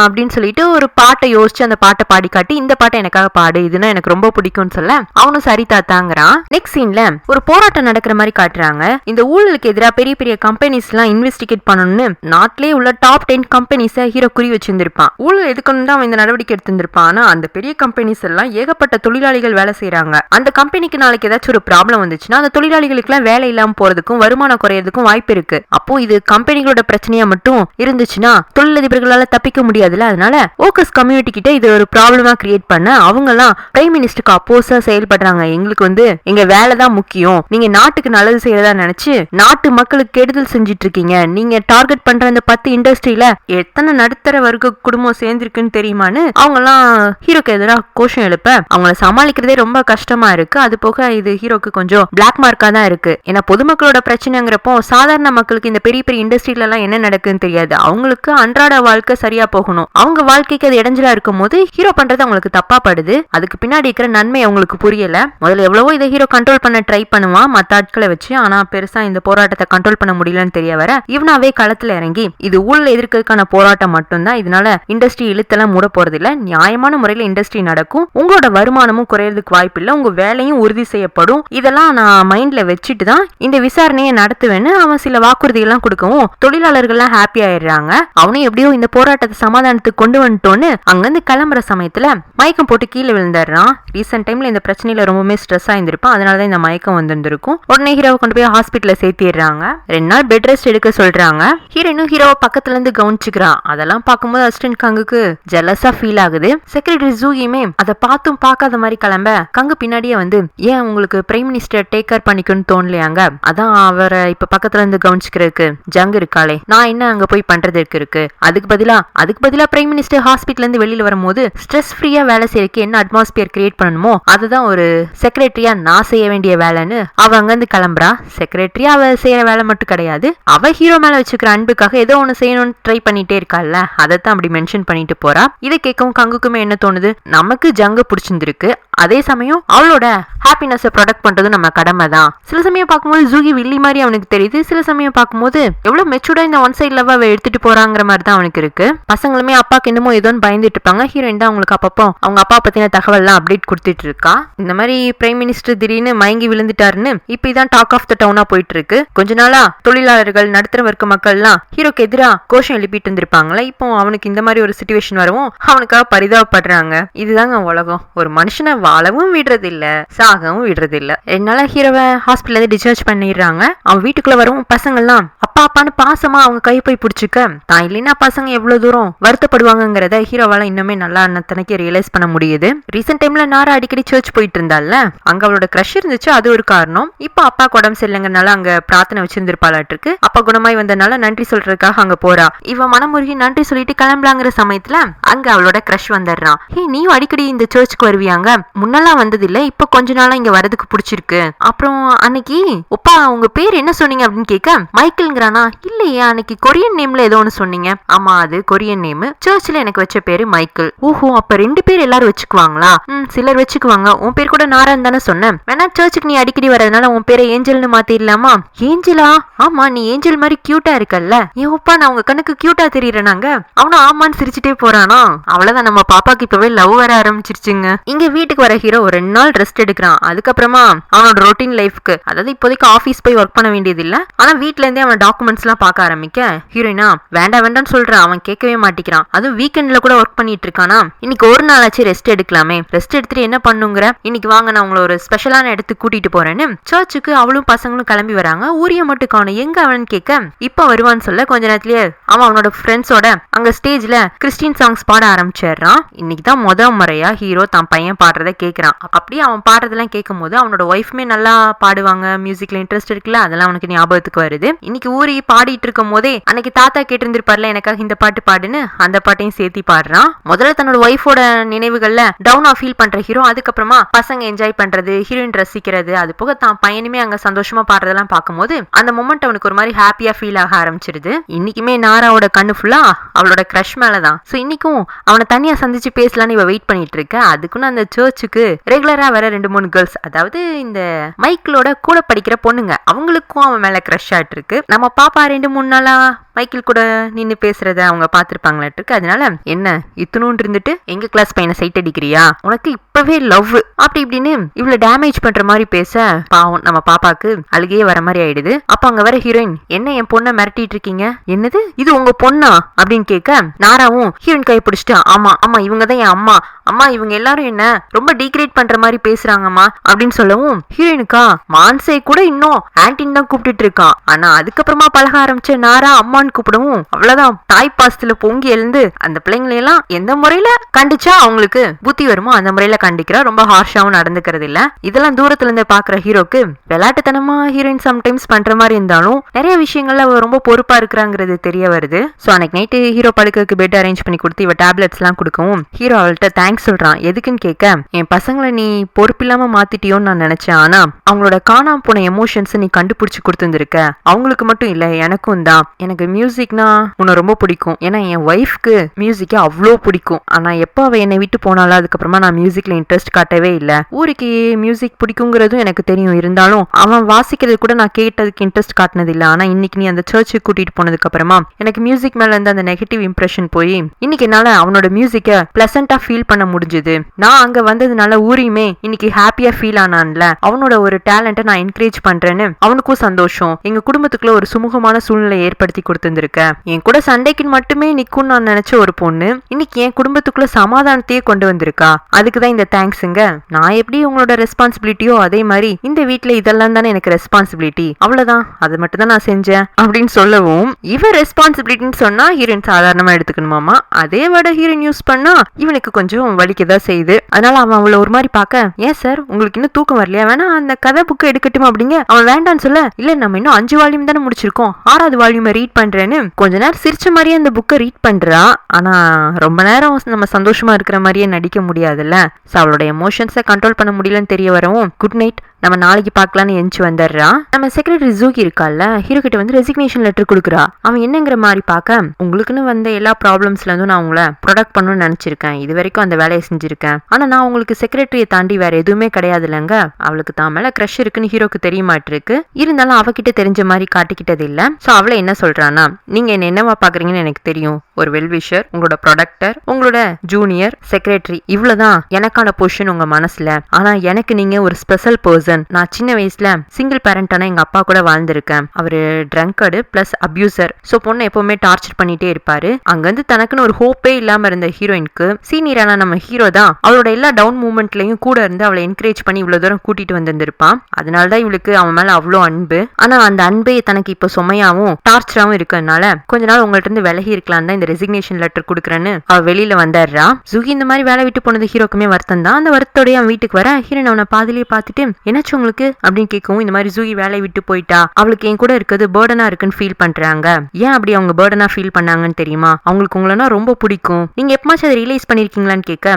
அப்படின்னு சொல்லிட்டு ஒரு பாட்டை யோசிச்சு அந்த பாட்டை பாடி காட்டி இந்த பாட்டை எனக்காக பாடு, இதுன்னா எனக்கு ரொம்ப பிடிக்கும்னு சொல்ல அவனும் சரி தாத்தாங்கிறான். நெக்ஸ்ட் சீன்ல ஒரு போராட்டம் நடக்கிற மாதிரி காட்டுறாங்க. இந்த ஊழலுக்கு எதிராக பெரிய பெரிய கம்பெனிஸ் எல்லாம் இன்வெஸ்டிகேட் பண்ணணும்னு நாட்டிலே உள்ள டாப் 10 கம்பெனிஸை ஹீரோ குறி வச்சிருந்திருப்பான். ஊழல் எதுக்குன்னு தான் அவன் இந்த நடவடிக்கை எடுத்திருந்திருப்பான். ஆனா அந்த பெரிய கம்பெனிஸ் எல்லாம் ஏகப்பட்ட தொழிலாளிகள் வேலை செய்யறாங்க. அந்த கம்பெனிக்கு நாளைக்கு ஏதாச்சும் ஒரு ப்ராப்ளம் வந்துச்சுன்னா அந்த தொழிலாளிகளுக்கு எல்லாம் வேலை இல்லாம போறதுக்கும் வருமானம் குறையறதுக்கும் வாய்ப்பு இருக்கு. அப்போ இது கம்பெனிகளோட பிரச்சனையா மட்டும் இருந்துச்சுன்னா தொழிலதிபர்களால தப்பிக்க முடியாதுல. அதனால ஓக்கஸ் கம்யூனிட்டி கிட்ட இது ஒரு ப்ராப்ளமா கிரியேட் பண்ண அவங்க எல்லாம் பிரைம் மினிஸ்டருக்கு அப்போஸா செயல்படுறாங்க. எங்களுக்கு வந்து எங்க வேலை தான் முக்கியம், நீங்க நாட்டுக்கு நல்லது செய்யறதா நினைச்சு நாட்டு மக்களுக்கு கெடுதல் செஞ்சிட்டு இருக்கீங்க. நீங்க டார்கெட் பண்ற அந்த 10 இண்டஸ்ட்ரியில எத்தனை நடுத்தர வர்க்க குடும்பம் சேர்ந்திருக்குன்னு தெரியுமான்னு அவங்க எல்லாம் ஹீரோக்கு எதிராக கோஷம் எழுப்ப அவங்கள சமாளிக்கிறதே ரொம்ப கஷ்டமா இருக்கு. அது போக இது ஹீரோக்கு கொஞ்சம் பிளாக் மார்க்கா தான் இருக்கு. ஏன்னா பொதுமக்களோட பிரச்சனைங்கிறப்போ சாதாரண மக்களுக்கு இந்த பெரிய பெரிய இண்டஸ்ட்ரியில எல்லாம் என்ன நடக்குன்னு தெரியாது. அவங்களுக்கு அன்றாட வாழ்க்கை சரியா போகணும், அவங்க வாழ்க்கைக்கு அது இடைஞ்சலா இருக்கும் போது ஹீரோ பண்றது அவங்களுக்கு தப்பா படுது. அதுக்கு பின்னாடி இருக்கிற நன்மை அவங்களுக்கு புரியல. முதல்ல எவ்வளவோ இதை ஹீரோ கண்ட்ரோல் பண்ண ட்ரை பண்ணுவான் மத்த ஆட்களை வச்சு. ஆனா பெருசா இந்த போராட்டத்தை கண்ட்ரோல் பண்ண முடியலன்னு தெரிய வர இவனாவே களத்துல இறங்கி இது ஊழல் எதிர்க்கிறதுக்கான போராட்டம் மட்டும்தான், இதனால இண்டஸ்ட்ரி இழுத்தெல்லாம் மூட போறது இல்ல, நியாயமான முறையில இண்டஸ்ட்ரி நடக்கும், உங்களோட வருமானமும் குறையறதுக்கு வாய்ப்பு இல்ல, உங்க வேலையும் உறுதி செய்யப்படும், இதெல்லாம் நான் மைண்ட்ல வச்சுட்டு தான் இந்த விசாரணையை நடத்துவேன்னு அவன் சில வாக்குறுதிகள்லாம் கொடுக்கவும் தொழிலாளர்கள்லாம் ஹாப்பி ஆயிடுறாங்க. அவனும் எப்படியோ இந்த போராட்டத்தை சமாதானத்துக்கு கொண்டு வந்துட்டோன்னு அங்கிருந்து கிளம்புற சமயத்துல மயக்கம் போட்டு கீழே விழுந்துடுறான். ரீசெண்ட் டைம்ல இந்த பிரச்சனையில ரொம்பவே ஸ்ட்ரெஸ் ஆயிருந்திருப்பான், அதனாலதான் இந்த மயக்கம் வந்திருக்கும். உடனே ஹீரோவை கொண்டு போய் ஹாஸ்பிட்டல்ல சேர்த்திடுறாங்க. 2 நாள் பெட் ரெஸ்ட் எடுக்க சொல்றாங்க. ஹீரோனும் ஹீரோவை பக்கத்துல இருந்து கவனிச்சுக்கிறான். அதெல்லாம் பார்க்கும்போது அசிஸ்டன்ட் கங்குக்கு ஜெலஸா ஃபீல் ஆகுது. செக்ரட்டரி ஜூகியுமே அதை பார்த்தும் பார்க்காத மாதிரி கிளம்ப கங்கு பின்னாடியே வந்து ஏன் உங்களுக்கு பிரைம் மினிஸ்டர் டேக் கேர் பண்ணிக்கணும்னு தோணலையாங்க, அதான் அவரை இப்ப பக்கத்துல இருந்து கவனிச்சுக்கிறதுக்கு ஜங் இருக்காளே, நான் என்ன அங்க போய் பண்றதுக்கு இருக்கு, அதுக்கு பதிலா பிரைம் மினிஸ்டர் ஹாஸ்பிட்டல் இருந்து வெளியில வரும்போது ஸ்ட்ரெஸ் ஃப்ரீயா வேலை செய்யறதுக்கு என்ன அட்மாஸ்பியர் கிரியேட் பண்ணணுமோ அதுதான் ஒரு செக்ரட்டரியா நான் செய்ய வேண்டிய வேலைன்னு அவ அங்க இருந்து கிளம்புறா. செக்ரட்டரியா அவ செய்யற வேலை மட்டும் கிடையாது, அவ ஹீரோ மேல வச்சுக்கிற அன்புக்காக ஏதோ ஒண்ணு செய்யணும்னு ட்ரை பண்ணிட்டே இருக்காள்ல, அதைத்தான் அப்படி மென்ஷன் பண்ணிட்டு போறா. இதை கேட்கவும் கங்குக்குமே என்ன தோணுது, நமக்கு ஜங்க பிடிச்சிருந்திருக்கு, அதே சமயம் அவளோட ஹாப்பினஸ் ப்ரொடக்ட் பண்றது நம்ம கடமை தான். சில சமயம் பார்க்கும்போது ஜூகி வில்லி மாதிரி அவனுக்கு தெரியுது, சில சமயம் பார்க்கும்போது எவ்வளவு மெச்சூர்டா இந்த ஒன் சைட் லவ் அவ எடுத்துட்டு போறாங்கிற மாதிரி தான் அவனுக்கு இருக்கு. பசங்களுமே அப்பாக்கு என்னமோ ஏதோன்னு பயந்துட்டு இருப்பாங்க. ஹீரோயின் தான் அவங்களுக்கு அப்பப்போ அவங்க அப்பா பத்தின தகவல் எல்லாம் அப்டேட் கொடுத்துட்டு இருக்கா. இந்த மாதிரி பிரைம் மினிஸ்டர் திடீர்னு மயங்கி விழுந்துட்டாருன்னு இப்ப இதான் டாக் ஆஃப் த டவுனா போயிட்டு இருக்கு. கொஞ்ச நாளா தொழிலாளர்கள் நடுத்தர வர்க்க மக்கள் எல்லாம் ஹீரோக்கு எதிராக கோஷம் எழுப்பிட்டு இருந்திருப்பாங்களா, இப்போ அவனுக்கு இந்த மாதிரி ஒரு சிச்சுவேஷன் வரவும் அவனுக்காக பரிதாபப்படுறாங்க. இதுதாங்க உலகம், ஒரு மனுஷனை வாழவும் விடுறது இல்ல, சாகவும் விடுறது இல்ல. 2 நாளா ஹீரோவை ஹாஸ்பிட்டல்ல இருந்து டிஸ்சார்ஜ் பண்ணிடுறாங்க. அவன் வீட்டுக்குள்ள வரவும் பசங்க எல்லாம் அப்பா அப்பான்னு பாசமா அவங்க கை போய் பிடிச்சிக்க, தான் இல்லைன்னா பசங்க எவ்வளவு தூரம் வருத்தப்படுவாங்கிறத ஹீரோவால இன்னுமே நல்லா தனக்கு ரியலைஸ் பண்ண முடியுது. ரீசெண்ட் டைம்ல நாரா அடிக்கடி சர்ச் போயிட்டு இருந்தால, அங்க அவளோட கிரஷ் இருந்துச்சு, அது ஒரு காரணம். இப்ப அப்பா உடம்பு சரியில்லைங்கனால அங்க பிரார்த்தனை வச்சிருந்திருப்பாளாட்டிருக்கு. அப்பா குணமாய் வந்தனால நன்றி சொல்றதுக்காக அங்க போறா. இவ மனமுருகி நன்றி சொல்லிட்டு கிளம்பலாங்கிற சமயத்துல அங்க அவளோட கிரஷ் வந்துடுறான். ஹே நீயும் அடிக்கடி இந்த சர்ச்சுக்கு வருவியாங்க, முன்னெல்லாம் வந்தது இல்ல, இப்ப கொஞ்ச நாளா இங்க வரதுக்கு பிடிச்சிருக்கு. அப்புறம் அன்னைக்கு ஒப்பா உங்க பேர் என்ன சொன்னீங்க அப்படின்னு கேட்க மைக்கேல்ங்கிறானா, இல்லையா அன்னைக்கு கொரியன் நேம்ல ஏதோ ஒன்னு சொன்னீங்க. ஆமா அது கொரியன் நேம், சர்ச்ல எனக்கு வச்ச பேரு மைக்கேல். ஓஹோ அப்ப 2 பேர் எல்லாரும் வச்சுக்குவாங்களா, சிலர் வச்சுக்குவாங்க, உன் பேர் கூட நாராயண் தானே சொன்னேன், வேணா சர்ச்சுக்கு நீ அடிக்கடி வரதுனால உன் பேரை ஏஞ்சல்னு மாத்திடலாமா? ஏஞ்சலா? ஆமா, நீ ஏஞ்சல் மாதிரி கியூட்டா இருக்கல்ல. ஏப்பா நான் உங்க கண்ணுக்கு கியூட்டா தெரியறேனாங்க. அவனும் ஆமான்னு சிரிச்சுட்டே போறானா. அவ்வளவுதான், நம்ம பாப்பாக்கு இப்பவே லவ் வர ஆரம்பிச்சிருச்சுங்க. இங்க வீட்டுக்கு வர ஹீரோ 2 நாள் ரெஸ்ட் எடுக்கிறான். அதுக்கப்புறமா அவனோட ரொட்டீன் லைஃப்க்கு, அதாவது இப்போதைக்கு ஆபீஸ் போய் ஒர்க் பண்ண வேண்டியது இல்ல, ஆனா வீட்ல இருந்தே அவன் டாக்குமெண்ட்ஸ் எல்லாம் பார்க்க ஆரம்பிக்க ஹீரோயினா வேண்டாம் வேண்டாம்னு சொல்றான். அவன் கேட்கவே மாட்டேங்கிறான். அதுவும் வீக்கெண்ட்ல கூட ஒர்க் பண்ணிட்டு இருக்கானா. இன்னைக்கு ஒரு நாள் ஆச்சு ரெஸ்ட் எடுக்கலாமே, ரெஸ்ட் எடுத்துட்டு என்ன பண்ணுங்கிற, இன்னைக்கு வாங்க நான் உங்களை ஒரு ஸ்பெஷலான இடத்துக்கு கூட்டிட்டு போறேன்னு சர்ச்சுக்கு அவளும் பசங்களும் கிளம்பி வராங்க. ஊரிய மட்டும் காணும். எங்க அவன் கேட்க இப்ப வருவான்னு சொல்ல கொஞ்ச நேரத்திலேயே அவன் அவனோட ஃப்ரெண்ட்ஸோட அங்க ஸ்டேஜ்ல கிறிஸ்டின் சாங்ஸ் பாட ஆரம்பிச்சிடுறான். இன்னைக்கு தான் முதல் முறையா ஹீரோ தான் பையன் பாடுறத கேட்கறான். அப்படியே அவன் பாடுறதெல்லாம் கேட்கும் போது அவனோட ஒய்ஃப்மே நல்லா பாடுவாங்க, மியூசிக்ல இன்ட்ரெஸ்ட் இருக்குல்ல, அதெல்லாம் அவனுக்கு ஞாபகத்துக்கு வருது. இன்னைக்கு ஊரி பாடிட்டு இருக்கும் போதே அன்னைக்கு தாத்தா கேட்டிருந்திருப்பார்ல எனக்காக இந்த பாட்டு பாடுன்னு, அந்த பாட்டையும் சேர்த்தி பாடுறான். முதல்ல தன்னோட ஒய்ஃபோட நினைவுகள்ல டவுனா ஃபீல் பண்ற ஹீரோ, அதுக்கப்புறமா பசங்க என்ஜாய் பண்றது, ஹீரோயின் ரசிக்கிறது, அது போக தான் பையனுமே அங்க சந்தோஷமா பாடுறதெல்லாம் பார்க்கும்போது அந்த மொமெண்ட் அவனுக்கு ஒரு மாதிரி ஹாப்பியா ஃபீல் ஆக ஆரம்பிச்சிருது. இன்னைக்குமே நாராவோட கண்ணு ஃபுல்லா அவளோட கிரஷ் மேலதான். சோ இன்னைக்கும் அவனை தனியா சந்திச்சு பேசலான்னு இவ வெயிட் பண்ணிட்டு இருக்க. அதுக்குன்னு அந்த சர்ச்சுக்கு ரெகுலரா வர 2-3 கேர்ள்ஸ், அதாவது இந்த மைக்கிளோட கூட படிக்கிற பொண்ணுங்க, அவங்களுக்கும் அவன் மேல கிரஷ் ஆட்டு இருக்கு. நம்ம பாப்பா 2-3 நாளா மைக்கிள் கூட நின்னு பேசுறத அவங்க பாத்துருப்பாங்களாட்டு இருக்கு. அதனால என்ன இத்தனும் இருந்துட்டு எங்க கிளாஸ் பையனை சைட் அடிக்கிறியா, உனக்கு இப்பவே லவ் அப்படி இப்படின்னு இவ்வளவு டேமேஜ் பண்ற மாதிரி பேச பாவம் நம்ம பாப்பாக்கு அழுகையே வர மாதிரி ஆயிடுது. அப்ப அங்க வர ஹீரோயின், என்ன என் பொண்ணை மிரட்டிட்டு இருக்கீங்க, என்னது இது உங்க பொண்ணா அப்படின்னு கேட்க நாராவும் ஹீரோயின் கை பிடிச்சிட்டு ஆமா ஆமா இவங்கதான் என் அம்மா, அம்மா இவங்க எல்லாரும் என்ன ரொம்ப டீக்ரேட் பண்ற மாதிரி பேசுறாங்கம்மா அப்படின்னு சொல்லவும் ஹீரோயினுக்கா மான்சே கூட இன்னும் ஆன்டின் தான் கூப்பிட்டு இருக்கான். ஆனா அதுக்கப்புறமா பழக ஆரம்பிச்ச நாரா அம்மான்னு கூப்பிடவும் அவ்வளவுதான் தாய் பாசத்துல பொங்கி எழுந்து அந்த பிள்ளைங்களை எல்லாம் எந்த முறையில கண்டிச்சா அவங்களுக்கு புத்தி வருமோ அந்த முறையில கண்டிக்கிறா. ரொம்ப ஹார்ஷாவும் நடந்துக்கிறது இல்ல. இதெல்லாம் தூரத்துல இருந்து பாக்குற ஹீரோக்கு விளையாட்டுத்தனமா ஹீரோயின் சம்டைம்ஸ் பண்ற மாதிரி இருந்தாலும் நிறைய விஷயங்கள்ல அவ ரொம்ப பொறுப்பா இருக்கிறாங்கிறது தெரிய வருது. சோ அன்னைக்கு நைட்டு ஹீரோ படுக்கிறதுக்கு பெட் அரேஞ்ச் பண்ணி கொடுத்து இவ டேப்லெட்ஸ் எல்லாம் கொடுக்கவும் ஹீரோ அவள்கிட்ட தேங்க்ஸ் சொல்றான். எதுக்குன்னு கேட்க என் பசங்களை நீ பொறுப்பில்லாம மாத்திட்டியோன்னு நான் நினைச்சேன், ஆனா அவங்களோட காணாம போன எமோஷன்ஸ் நீ கண்டுபிடிச்சு கொடுத்துருக்க. அவங்களுக்கு மட்டும் இல்ல எனக்கும் தான். எனக்கு மியூசிக்னா உன்னை ரொம்ப பிடிக்கும். ஏன்னா என் ஒய்ஃப்க்கு மியூசிக் அவ்வளோ பிடிக்கும். ஆனா எப்ப அவ என்னை விட்டு போனாலும் அதுக்கப்புறமா நான் மியூசிக்ல இன்ட்ரெஸ்ட் காட்டவே இல்ல. ஊருக்கு மியூசிக் பிடிக்குங்கிறதும் எனக்கு தெரியும், இருந்தாலும் அவன் வாசிக்கிறது கூட நான் கேட்டதுக்கு இன்ட்ரெஸ்ட் காட்டினது இல்ல. ஆனா இன்னைக்கு நீ அந்த சர்ச்சுக்கு கூட்டிட்டு போனதுக்கு அப்புறமா எனக்கு மியூசிக் மேல இருந்து அந்த நெகட்டிவ் இம்ப்ரெஷன் போய் இன்னைக்கு என்னால அவனோட மியூசிக்கை பிளசண்டா ஃபீல் பண்ண முடிஞ்சது. நான் அங்க வந்ததுனால ஊரியுமே இன்னைக்கு ஹாப்பியா ஃபீல் ஆனான்ல, அவனோட ஒரு டேலண்ட்டை நான் என்கரேஜ் பண்றேன்னு அவனுக்கும் சந்தோஷம். எங்க குடும்பத்துக்குள்ள ஒரு சுமூகமான சூழ்நிலை ஏற்படுத்தி கொடுத்துருக்க. என் கூட சண்டைக்கு மட்டுமே நிக்கும் நான் நினைச்ச ஒரு பொண்ணு இன்னைக்கு என் குடும்பத்துக்குள்ள சமாதானத்தையே கொண்டு வந்திருக்கா. அதுக்குதான் இந்த தேங்க்ஸுங்க. நான் எப்படி உங்களோட ரெஸ்பான்சிபிலிட்டியோ அதே மாதிரி இந்த வீட்டுல இதெல்லாம் தானே எனக்கு ரெஸ்பான்சிபிலிட்டி, அவ்வளவுதான், அது மட்டும் தான் நான் செஞ்சேன் அப்படின்னு சொல்லவும் இவ ரெஸ்பான்சிபிலிட்டின்னு சொன்னா ஹீரோயின் சாதாரணமா எடுத்துக்கணுமாமா. அதே வேர்ட ஹீரோயின் யூஸ் பண்ணா இவனுக்கு கொஞ்சம் வலிக்கதான் செய்யுது. அதனால அவன் அவளை ஒரு மாதிரி பார்க்க, ஏன் சார் உங்களுக்கு இன்னும் தூக்கம் வரலையா, வேணா அந்த கதை புக்கை எடுக்கட்டுமா அப்படிங்க. அவன் வேண்டான்னு சொல்ல, இல்ல நம்ம இன்னும் 5 வால்யூம் தானே முடிச்சிருக்கோம், 6வது வால்யூமை ரீட் பண்றேன்னு கொஞ்ச நேரம் சிரிச்ச மாதிரியே அந்த புக்கை ரீட் பண்றா. ஆனா ரொம்ப நேரம் நம்ம சந்தோஷமா இருக்கிற மாதிரியே நடிக்க முடியாதுல்ல. அவளோட எமோஷன்ஸை கண்ட்ரோல் பண்ண முடியலன்னு தெரிய வரவும் குட் நைட் நம்ம நாளைக்கு பார்க்கலான்னு எஞ்சி வந்துடுறா. நம்ம செக்ரட்டரி ஜூகி இருக்கால, ஹீரோ கிட்ட வந்து ரெசிக்னேஷன் லெட்டர் கொடுக்குறா. அவன் என்னங்கிற மாதிரி பார்க்க, உங்களுக்குன்னு வந்த எல்லா ப்ராப்ளம்ஸ்ல இருந்தும் நான் உங்களை ப்ரொடக்ட் பண்ணணும்னு நினைச்சிருக்கேன், இது வரைக்கும் அந்த வேலையை செஞ்சிருக்கேன். ஆனா நான் உங்களுக்கு செக்ரட்டரியை தாண்டி வேற எதுவுமே கிடையாது இல்லைங்க. அவளுக்கு தான் மேல கிரஷ் இருக்குன்னு ஹீரோக்கு தெரிய மாட்டிருக்கு. இருந்தாலும் அவகிட்ட தெரிஞ்ச மாதிரி காட்டிக்கிட்டது இல்ல. சோ அவளை என்ன சொல்றானா, நீங்க என்ன என்னவா பாக்குறீங்கன்னு எனக்கு தெரியும், ஒரு வெல்விஷர், உங்களோட ப்ரொடக்டர், உங்களோட ஜூனியர் செக்ரட்டரி, இவ்வளவுதான் எனக்கான பொசிஷன் உங்க மனசுல. ஆனா எனக்கு நீங்க ஒரு ஸ்பெஷல் பர்சன். நான் சின்ன வயசுல சிங்கிள் பேரண்டான எங்க அப்பா கூட வாழ்ந்திருக்கேன். அவரு ட்ரங்கர்டு பிளஸ் அபியூசர். சோ பொண்ணை எப்பவுமே டார்ச்சர் பண்ணிட்டே இருப்பாரு. அங்க வந்து தனக்குன்னு ஒரு ஹோப்பே இல்லாம இருந்த ஹீரோயினுக்கு சீனியரான நம்ம ஹீரோ தான் அவளோட எல்லா டவுன் மூமெண்ட்லயும் கூட இருந்து அவளை என்கரேஜ் பண்ணி இவ்வளவு தூரம் கூட்டிட்டு வந்திருப்பான். அதனாலதான் இவளுக்கு அவன் மேல அவ்வளோ அன்பு. ஆனா அந்த அன்பே தனக்கு இப்ப சுமையாவும் டார்ச்சராவும் இருக்கிறதுனால கொஞ்ச நாள் உங்கள்ட்ட இருந்து விலகி இருக்கலாம் தான் இந்த ரெசிக்னேஷன் லெட்டர் கொடுக்குறேன்னு அவ வெளியில வந்துடுறா. ஜூகி இந்த மாதிரி வேலை விட்டு போனது ஹீரோக்குமே வருத்தம் தான். அந்த வருத்தோடய அவன் வீட்டுக்கு வர ஹீரோயின் அவனை பாதிலேயே பார்த்துட்டு என்னாச்சு உங்களுக்கு அப்படின்னு கேட்கவும், இந்த மாதிரி ஜூகி வேலையை விட்டு போயிட்டா, அவளுக்கு என் கூட இருக்கிறது பேர்டனா இருக்குன்னு ஃபீல் பண்றாங்க. ஏன் அப்படி அவங்க பேர்டனா ஃபீல் பண்ணாங்கன்னு தெரியுமா, அவங்களுக்கு உங்களனா ரொம்ப பிடிக்கும், நீங்க எப்பமாச்சும் அதை ரியலைஸ் பண்ணிருக்கீங்களான்னு கேட்க,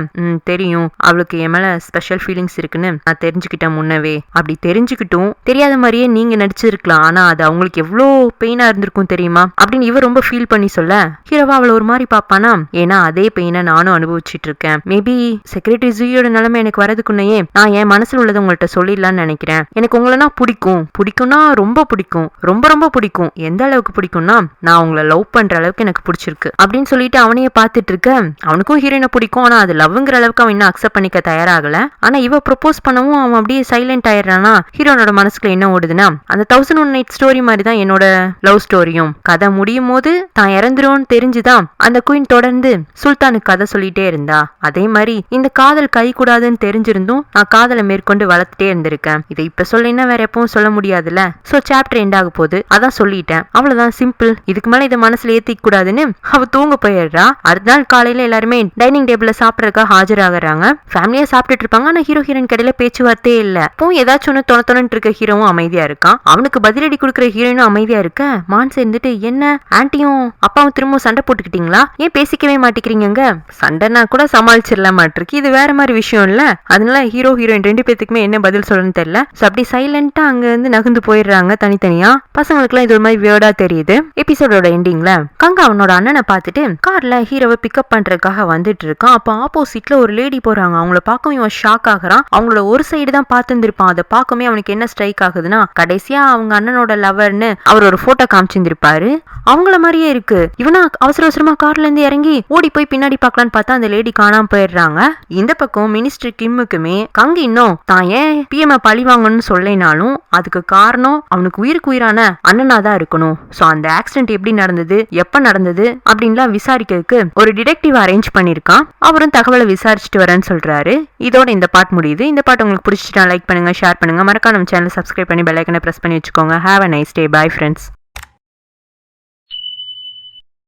தெரியும், அவளுக்கு என் மேல ஸ்பெஷல் ஃபீலிங்ஸ் இருக்குன்னு நான் தெரிஞ்சுக்கிட்டேன் முன்னவே. அப்படி தெரிஞ்சுக்கிட்டும் தெரியாத மாதிரியே நீங்க நடிச்சிருக்கலாம், ஆனா அது அவங்களுக்கு எவ்வளோ பெயினா இருந்திருக்கும் தெரியுமா அப்படின்னு இவ ரொம்ப ஃபீல் பண்ணி சொல்ல, ஹீரோவா அவளை ஒரு மாதிரி பாப்பானா, ஏன்னா அதே பெயினை நானும் அனுபவிச்சுட்டு இருக்கேன். மேபி செக்ரட்டரி ஜூயோட நிலைமை எனக்கு வரதுக்குன்னையே நான் என் மனசுல உள்ளதை உங்கள்கிட்ட சொல்லிடலாம் தான் நினைக்கிறேன். எனக்கு உங்களனா பிடிக்கும்னா ரொம்ப பிடிக்கும், ரொம்ப ரொம்ப பிடிக்கும். எந்த அளவுக்கு பிடிக்கும்னா நான் உங்களை லவ் பண்ற அளவுக்கு எனக்கு பிடிச்சிருக்கு அப்படின்னு சொல்லிட்டு அவனையே பார்த்துட்டு இருக்க. அவனுக்கும் ஹீரோயினை பிடிக்கும், ஆனா அது லவ்ங்கிற அளவுக்கு அவன் இன்னும் அக்செப்ட் பண்ணிக்க தயாராகல. ஆனா இவ ப்ரொபோஸ் பண்ணவும் அவன் அப்படியே சைலண்ட் ஆயிடுறானா. ஹீரோனோட மனசுக்குள்ள என்ன ஓடுதுன்னா, அந்த 1001 நைட் ஸ்டோரி மாதிரி தான் என்னோட லவ் ஸ்டோரியும். கதை முடியும் போது தான் இறந்துரும்னு தெரிஞ்சுதான் அந்த குயின் தொடர்ந்து சுல்தானுக்கு கதை சொல்லிட்டே இருந்தா. அதே மாதிரி இந்த காதல் கை கூடாதுன்னு தெரிஞ்சிருந்தும் நான் காதலை மேற்கொண்டு வளர்த்துட்டே இருந்திருக்கேன். இதை இப்ப சொல்லினா வேற எப்பவும் சொல்ல முடியாதுல்ல. சோ சாப்டர் எண்ட் ஆக போகுது, அதான் சொல்லிட்டேன், அவ்வளவுதான், சிம்பிள். இதுக்கு மேல இதை மனசுல ஏத்திக்க கூடாதுன்னு அவ தூங்க போயிடுறா. அடுத்த நாள் காலையில எல்லாருமே டைனிங் டேபிள்ல சாப்பிடறதுக்காக ஆஜராகிறாங்க. ஃபேமிலியா சாப்பிட்டுட்டு இருப்பாங்க. ஆனா ஹீரோ ஹீரோயின் கடையில பேச்சுவார்த்தையே இல்ல. இப்போ ஏதாச்சும் ஒண்ணு தொண இருக்க ஹீரோவும் அமைதியா இருக்கான். அவனுக்கு பதிலடி கொடுக்குற ஹீரோயினும் அமைதியா இருக்க. மான்ஸ் இருந்துட்டு, என்ன ஆன்ட்டியும் அப்பாவும் திரும்ப சண்டை போட்டுக்கிட்டீங்களா, ஏன் பேசிக்கவே மாட்டேங்கிறீங்க? சண்டைனா கூட சமாளிச்சிடலாம் மாட்டிருக்கு, இது வேற மாதிரி விஷயம் இல்ல. அதனால ஹீரோ ஹீரோயின் 2 பேத்துக்குமே என்ன பதில் சொல்லணும்னு தெரியல. அப்படி சைலண்டா அங்க இருந்து நகர்ந்து போயிடுறாங்க தனித்தனியா. பசங்களுக்குலாம் இது ஒரு மாதிரி வியர்டா தெரியுது. எபிசோடோட எண்டிங்ல கங்கா அவனோட அண்ணனை பார்த்துட்டு கார்ல ஹீரோவை பிக்கப் பண்றதுக்காக வந்துட்டு இருக்கான். அப்ப ஆப்போசிட்ல ஒரு லேடி போறாங்க. அவங்கள பார்க்கவும் இவன் ஷாக் ஆகுறான். அவங்களோட ஒரு சைடு தான் பார்த்துருப்பான். அதை பார்க்கவே அவனுக்கு என்ன ஸ்ட்ரைக் ஆகுதுன்னா, கடைசியா அவங்க அண்ணனோட லவர்னு அவர் ஒரு போட்டோ காமிச்சிருந்திருப்பாரு. அவங்கள மாதிரியே இருக்கு. இவனா அவசர அவசரமா கார்ல இருந்து இறங்கி ஓடி போய் பின்னாடி பார்க்கலான்னு பார்த்தா அந்த லேடி காணாம போயிடுறாங்க. இந்த பக்கம் மினிஸ்டர் கிம்முக்குமே கங்கு இன்னும் தான் ஏன் பிஎம் பழி வாங்கணும்னு சொல்லினாலும் அதுக்கு காரணம் அவனுக்கு உயிருக்கு உயிரான அண்ணனா தான் இருக்கணும். சோ அந்த ஆக்சிடென்ட் எப்படி நடந்தது, எப்ப நடந்தது அப்படின்லாம் விசாரிக்கிறதுக்கு ஒரு டிடெக்டிவ் அரேஞ்ச் பண்ணிருக்கான். அவரும் தகவலை விசாரிச்சுட்டு வரேன்னு சொல்றாரு. இதோட இந்த பார்ட் முடியுது. இந்த பார்ட் உங்களுக்கு பிடிச்சிட்டா லைக் பண்ணுங்க, ஷேர் பண்ணுங்க, மறக்காம நம்ம சேனல் சப்ஸ்கிரைப் பண்ணி பெல் ஐக்கனை பிரஸ் பண்ணி வச்சுக்கோங்க. Have a nice day. Bye friends.